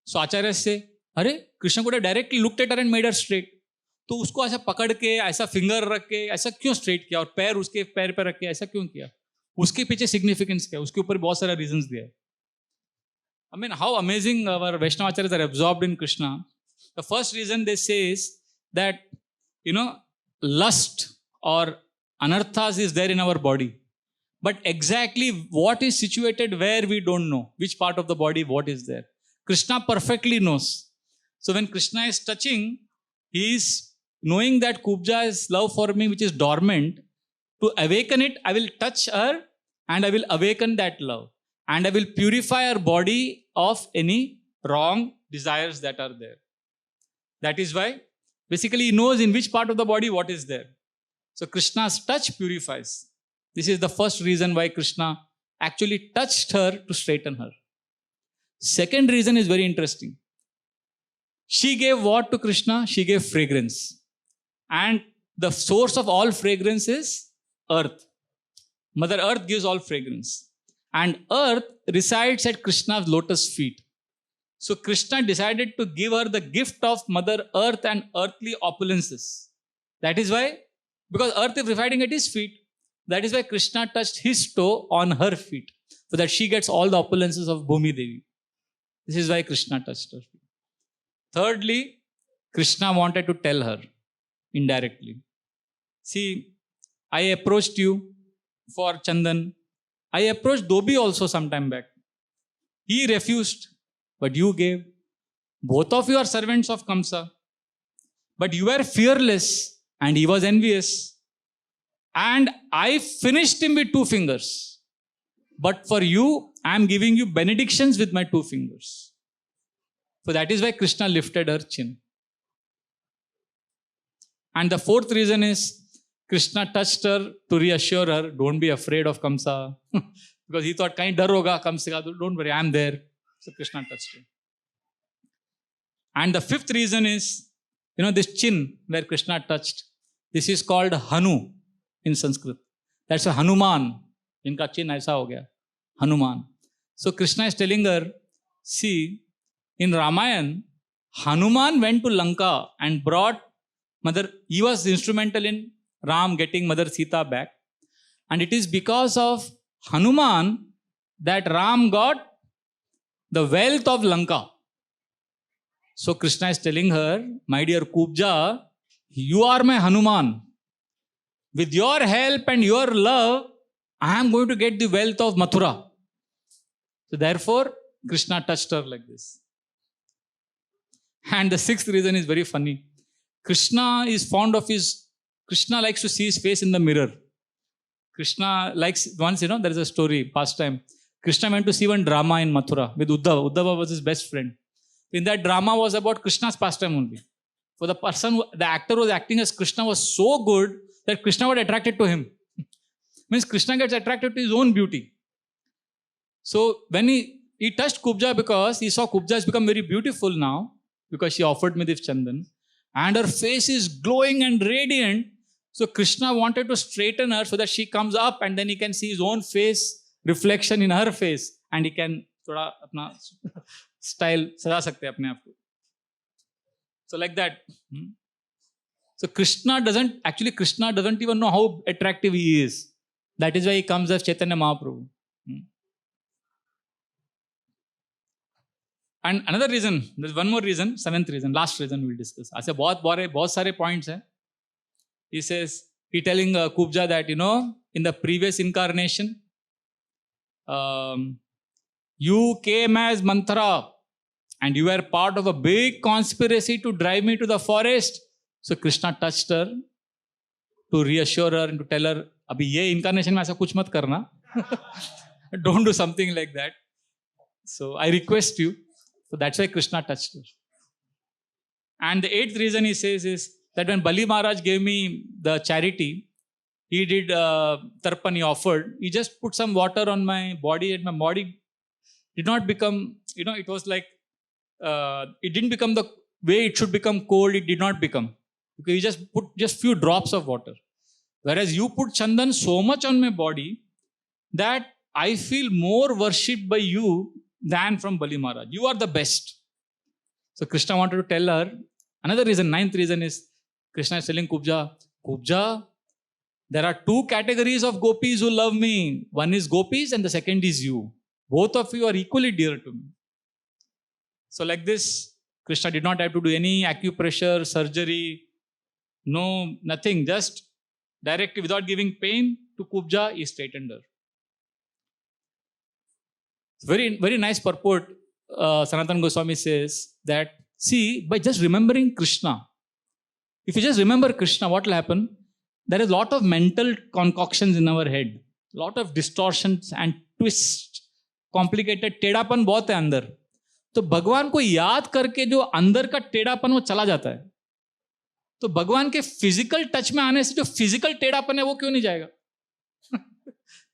So Acharya say, अरे Krishna could have directly looked at her and made her straight. तो उसको ऐसा पकड़ के, ऐसा फिंगर रख के, ऐसा क्यों स्ट्रेट किया और पैर उसके पैर पे रख के ऐसा क्यों किया? उसके पीछे सिग्निफिकेंस क्या? उसके ऊपर बहुत सारा रीजंस दिया है. I mean, how amazing our Vaishnava acharyas are absorbed in Krishna. The first reason they say is that, lust or anarthas is there in our body. But exactly what is situated where we don't know. Which part of the body, what is there. Krishna perfectly knows. So when Krishna is touching, he is knowing that Kubja's love for me, which is dormant, to awaken it, I will touch her and I will awaken that love. And I will purify her body of any wrong desires that are there. That is why, basically, he knows in which part of the body what is there. So Krishna's touch purifies. This is the first reason why Krishna actually touched her to straighten her. Second reason is very interesting. She gave what to Krishna? She gave fragrance. And the source of all fragrance is earth. Mother Earth gives all fragrance. And earth resides at Krishna's lotus feet. So Krishna decided to give her the gift of Mother Earth and earthly opulences. That is why, because earth is residing at his feet, that is why Krishna touched his toe on her feet, so that she gets all the opulences of Bhumi Devi. This is why Krishna touched her feet. Thirdly, Krishna wanted to tell her indirectly. See, I approached you for Chandan. I approached Dobi also some time back. He refused, but you gave. Both of you are servants of Kamsa. But you were fearless and he was envious. And I finished him with 2 fingers. But for you, I am giving you benedictions with my 2 fingers. So that is why Krishna lifted her chin. And the fourth reason is, Krishna touched her to reassure her, don't be afraid of Kamsa. Because he thought, kahin dar hoga Kamsa ka, don't worry, I am there. So Krishna touched her. And the fifth reason is, this chin where Krishna touched. This is called Hanu in Sanskrit. That's a Hanuman. Inka chin aisa ho gaya. Hanuman. So Krishna is telling her, see, in Ramayana, Hanuman went to Lanka and brought he was instrumental in Ram getting Mother Sita back. And it is because of Hanuman that Ram got the wealth of Lanka. So Krishna is telling her, my dear Kubja, you are my Hanuman. With your help and your love, I am going to get the wealth of Mathura. So therefore, Krishna touched her like this. And the sixth reason is very funny. Krishna likes to see his face in the mirror. Krishna likes, once, there is a story, past time. Krishna went to see one drama in Mathura with Uddhava. Uddhava was his best friend. In that drama was about Krishna's pastime only. For the actor who was acting as Krishna was so good that Krishna was attracted to him. Means Krishna gets attracted to his own beauty. So when he touched Kubja because he saw Kubja has become very beautiful now because she offered me this chandan. And her face is glowing and radiant. So Krishna wanted to straighten her so that she comes up and then he can see his own face, reflection in her face. And he can thoda apna style saja sakte apne aap ko. So like that. So Krishna doesn't even know how attractive he is. That is why he comes as Chaitanya Mahaprabhu. And another reason, there's one more reason, seventh reason, last reason we'll discuss. ऐसे बहुत सारे points हैं. He says, he telling Kubja that, in the previous incarnation, you came as Manthara and you were part of a big conspiracy to drive me to the forest. So Krishna touched her to reassure her and to tell her, abhi ye incarnation mein aisa kuch mat karna. Don't do something like that. So I request you. So that's why Krishna touched her. And the eighth reason he says is that when Bali Maharaj gave me the charity, he did tarpan, he offered. He just put some water on my body and my body did not become, it was like, it didn't become the way it should become cold, it did not become. Because he just put just few drops of water. Whereas you put chandan so much on my body that I feel more worshipped by you than from Bali Maharaj. You are the best. So Krishna wanted to tell her. Another reason, ninth reason is, Krishna is telling Kubja, there are two categories of gopis who love me. One is gopis and the second is you. Both of you are equally dear to me. So like this, Krishna did not have to do any acupressure, surgery, no, nothing. Just directly, without giving pain to Kubja, he straightened her. Very, very nice purport. Sanatana Goswami says that, see, by just remembering Krishna, if you just remember Krishna, what will happen? There is a lot of mental concoctions in our head, a lot of distortions and twists, complicated, टेढ़ापन बहुत है अंदर. तो भगवान को याद करके जो अंदर का टेढ़ापन वो चला जाता है. तो भगवान के फिजिकल टच में आने से जो फिजिकल टेढ़ापन है वो क्यों नहीं जाएगा?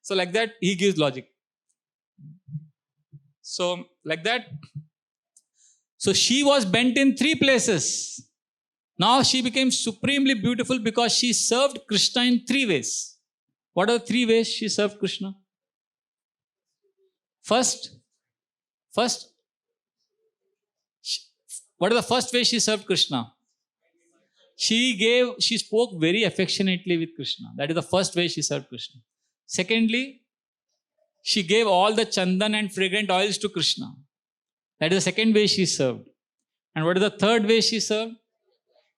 So like that, he gives logic. So like that. So she was bent in three places. Now she became supremely beautiful because she served Krishna in three ways. What are the three ways she served Krishna? First, what are the first way she served Krishna? She spoke very affectionately with Krishna. That is the first way she served Krishna. Secondly, she gave all the chandan and fragrant oils to Krishna. That is the second way she served. And what is the third way she served?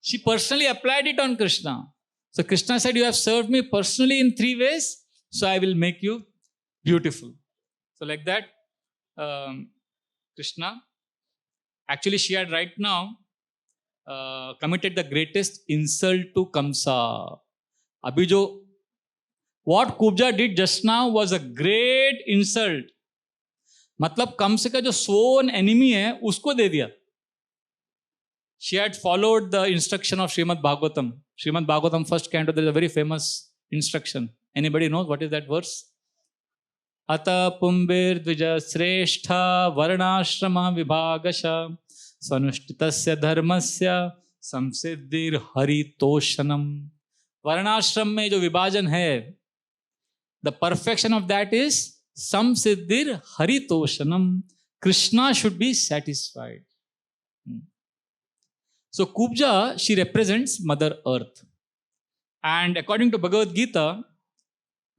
She personally applied it on Krishna. So Krishna said, you have served me personally in three ways, so I will make you beautiful. So like that, Krishna, actually she had right now committed the greatest insult to Kamsa. Abhi what Kubja did just now was a great insult. मतलब कंस का जो sworn enemy है उसको दे दिया. She had followed the instruction of Srimad Bhagavatam. Srimad Bhagavatam first canto, there is a very famous instruction. Anybody knows what is that verse? Ata pumbir dvija sreshtha varnashrama vibhagasha swanushtitasya dharmasya samsiddhir haritoshanam. Varnashram में जो विभाजन है, the perfection of that is samsiddhir haritoshanam. Krishna should be satisfied. So Kubja, she represents Mother Earth. And according to Bhagavad Gita,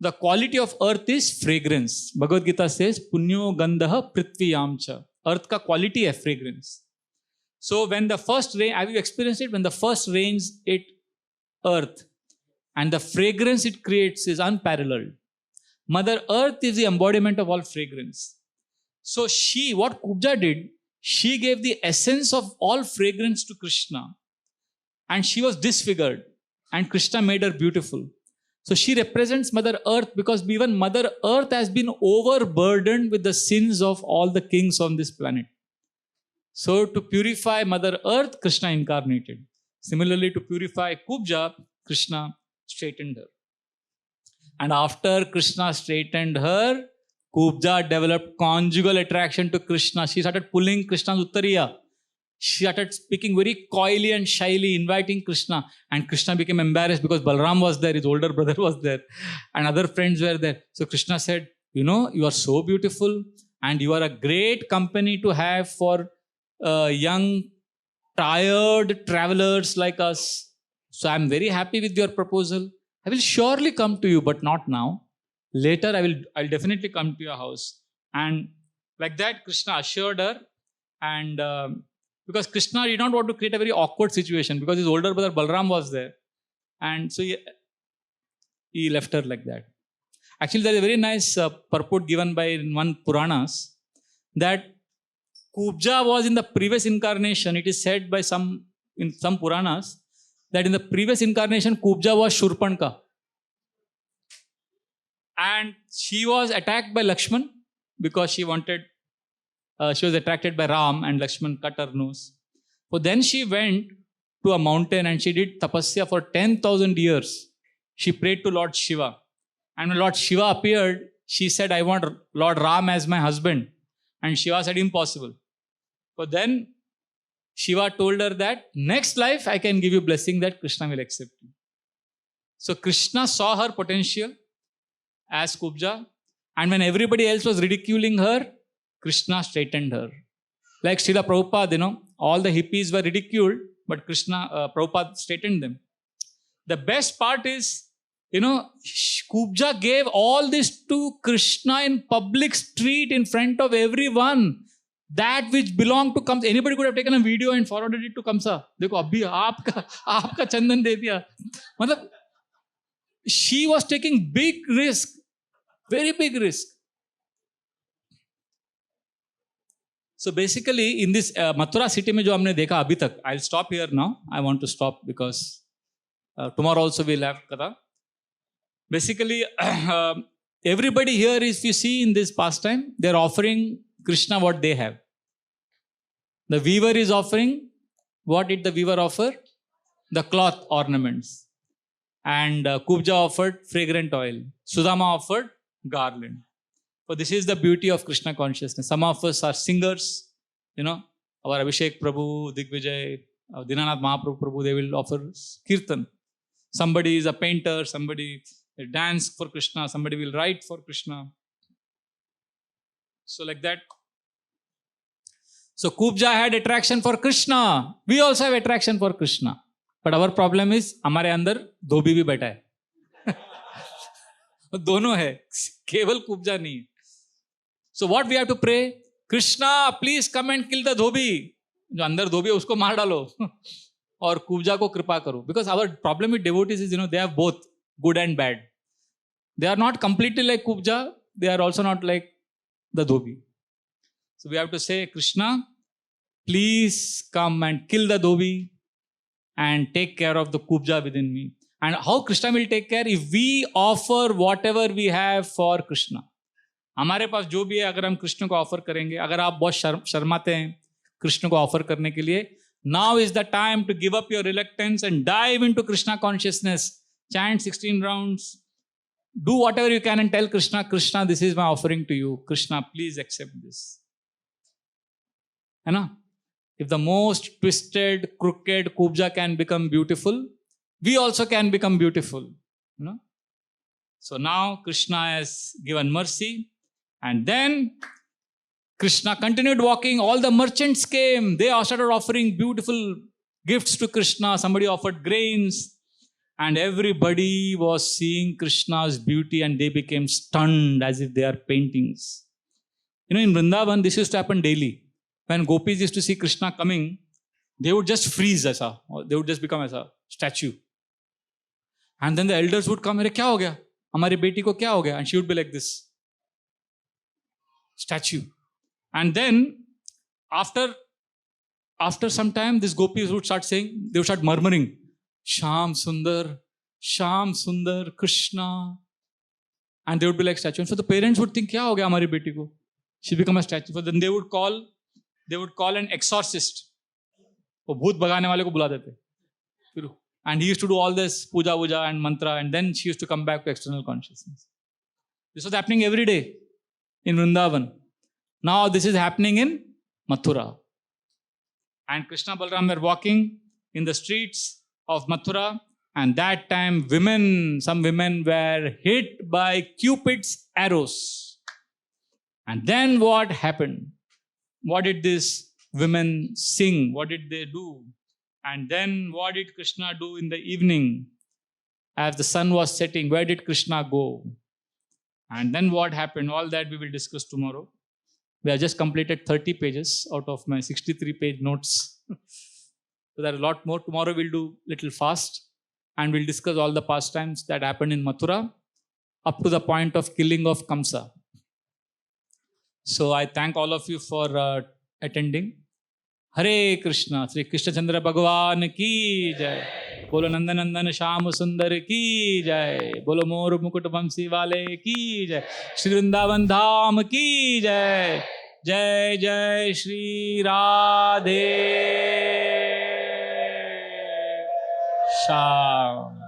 the quality of earth is fragrance. Bhagavad Gita says, Punyo Gandha Prithviyamcha. Earth ka quality hai fragrance. So when the first rain, have you experienced it? When the first rains hit earth and the fragrance it creates is unparalleled. Mother Earth is the embodiment of all fragrance. So what Kubja did, she gave the essence of all fragrance to Krishna. And she was disfigured. And Krishna made her beautiful. So she represents Mother Earth because even Mother Earth has been overburdened with the sins of all the kings on this planet. So to purify Mother Earth, Krishna incarnated. Similarly, to purify Kubja, Krishna straightened her. And after Krishna straightened her, Kubja developed conjugal attraction to Krishna. She started pulling Krishna's uttariya. She started speaking very coyly and shyly, inviting Krishna. And Krishna became embarrassed because Balram was there, his older brother was there, and other friends were there. So Krishna said, you know, you are so beautiful and you are a great company to have for young, tired travelers like us. So I am very happy with your proposal. I will surely come to you, but not now. Later, I'll definitely come to your house. And like that, Krishna assured her. And because Krishna did not want to create a very awkward situation because his older brother Balram was there. And so he left her like that. Actually, there is a very nice purport given by one Puranas that Kubja was in the previous incarnation. It is said by in some Puranas that in the previous incarnation, Kubja was Shurpanka. And she was attacked by Lakshman because she was attracted by Ram, and Lakshman cut her nose. So then she went to a mountain and she did tapasya for 10,000 years. She prayed to Lord Shiva. And when Lord Shiva appeared, she said, I want Lord Ram as my husband. And Shiva said, impossible. So then Shiva told her that next life I can give you blessing that Krishna will accept you. So Krishna saw her potential as Kubja. And when everybody else was ridiculing her, Krishna straightened her. Like Srila Prabhupada, all the hippies were ridiculed, but Prabhupada straightened them. The best part is, Kubja gave all this to Krishna in public street in front of everyone. That which belonged to Kamsa. Anybody could have taken a video and forwarded it to Kamsa. Dekho, abhi aapka chandan de diya. Matlab, she was taking big risk. Very big risk. So basically, in this Mathura city mein jo humne dekha abhi tak, I'll stop here now. I want to stop because tomorrow also we'll have Katha. Basically, everybody here, if you see in this pastime, they're offering Krishna what they have. The weaver is offering, what did the weaver offer? The cloth ornaments. And Kubja offered fragrant oil. Sudama offered garland. So this is the beauty of Krishna consciousness. Some of us are singers, our Abhishek Prabhu, Digvijay, Dinanath Mahaprabhu Prabhu, they will offer kirtan. Somebody is a painter, somebody will dance for Krishna, somebody will write for Krishna. So like that. So Kubja had attraction for Krishna. We also have attraction for Krishna. But our problem is, हमारे अंदर धोबी भी बैठा है. दोनों है, केवल कुब्जा नहीं है. So what we have to pray? Krishna, please come and kill the धोबी. जो अंदर धोबी है उसको मार डालो. और कुब्जा को कृपा करो. Because our problem with devotees is, they have both good and bad. They are not completely like Kubja. They are also not like the dhobi. So we have to say, Krishna, please come and kill the dhobi and take care of the Kubja within me. And how Krishna will take care? If we offer whatever we have for Krishna. हमारे पास जो भी है, अगर हम कृष्ण को offer करेंगे, अगर आप बहुत शर्माते हैं कृष्ण को ऑफर करने के लिए, now is the time to give up your reluctance and dive into Krishna consciousness. Chant 16 rounds. Do whatever you can and tell Krishna, Krishna, this is my offering to you. Krishna, please accept this. If the most twisted, crooked Kubja can become beautiful, we also can become beautiful. So now Krishna has given mercy. And then Krishna continued walking. All the merchants came. They started offering beautiful gifts to Krishna. Somebody offered grains. And everybody was seeing Krishna's beauty and they became stunned as if they are paintings. In Vrindavan, this used to happen daily. When gopis used to see Krishna coming, they would just freeze or they would just become as a statue. And then the elders would come, kya ho gaya? हमारी बेटी को क्या हो गया? And she would be like this statue. And then after some time, these gopis would start saying, they would start murmuring, Sham Sundar, Krishna. And they would be like statue. And so the parents would think, kya ho gaya hamari beti ko? She become a statue. So then they would call an exorcist. वो भूत भगाने वाले को बुला देते. And he used to do all this puja and mantra, and then she used to come back to external consciousness. This was happening every day in Vrindavan. Now this is happening in Mathura. And Krishna Balaram were walking in the streets of Mathura, and that time some women were hit by Cupid's arrows. And then what happened? What did these women sing? What did they do? And then what did Krishna do in the evening? As the sun was setting, where did Krishna go? And then what happened? All that we will discuss tomorrow. We have just completed 30 pages out of my 63-page notes. So there are a lot more. Tomorrow we'll do little fast, and we'll discuss all the pastimes that happened in Mathura up to the point of killing of Kamsa. So I thank all of you for attending. Hare Krishna, Sri Krishna Chandra Bhagavan ki jai. Bolo Nandan Nandan Sham Sundar ki jai. Bolo Mor Mukut Vamsi Wale ki jai. Shri Vrindavan Dham ki jai. Jai Jai Shri Radhe Sham.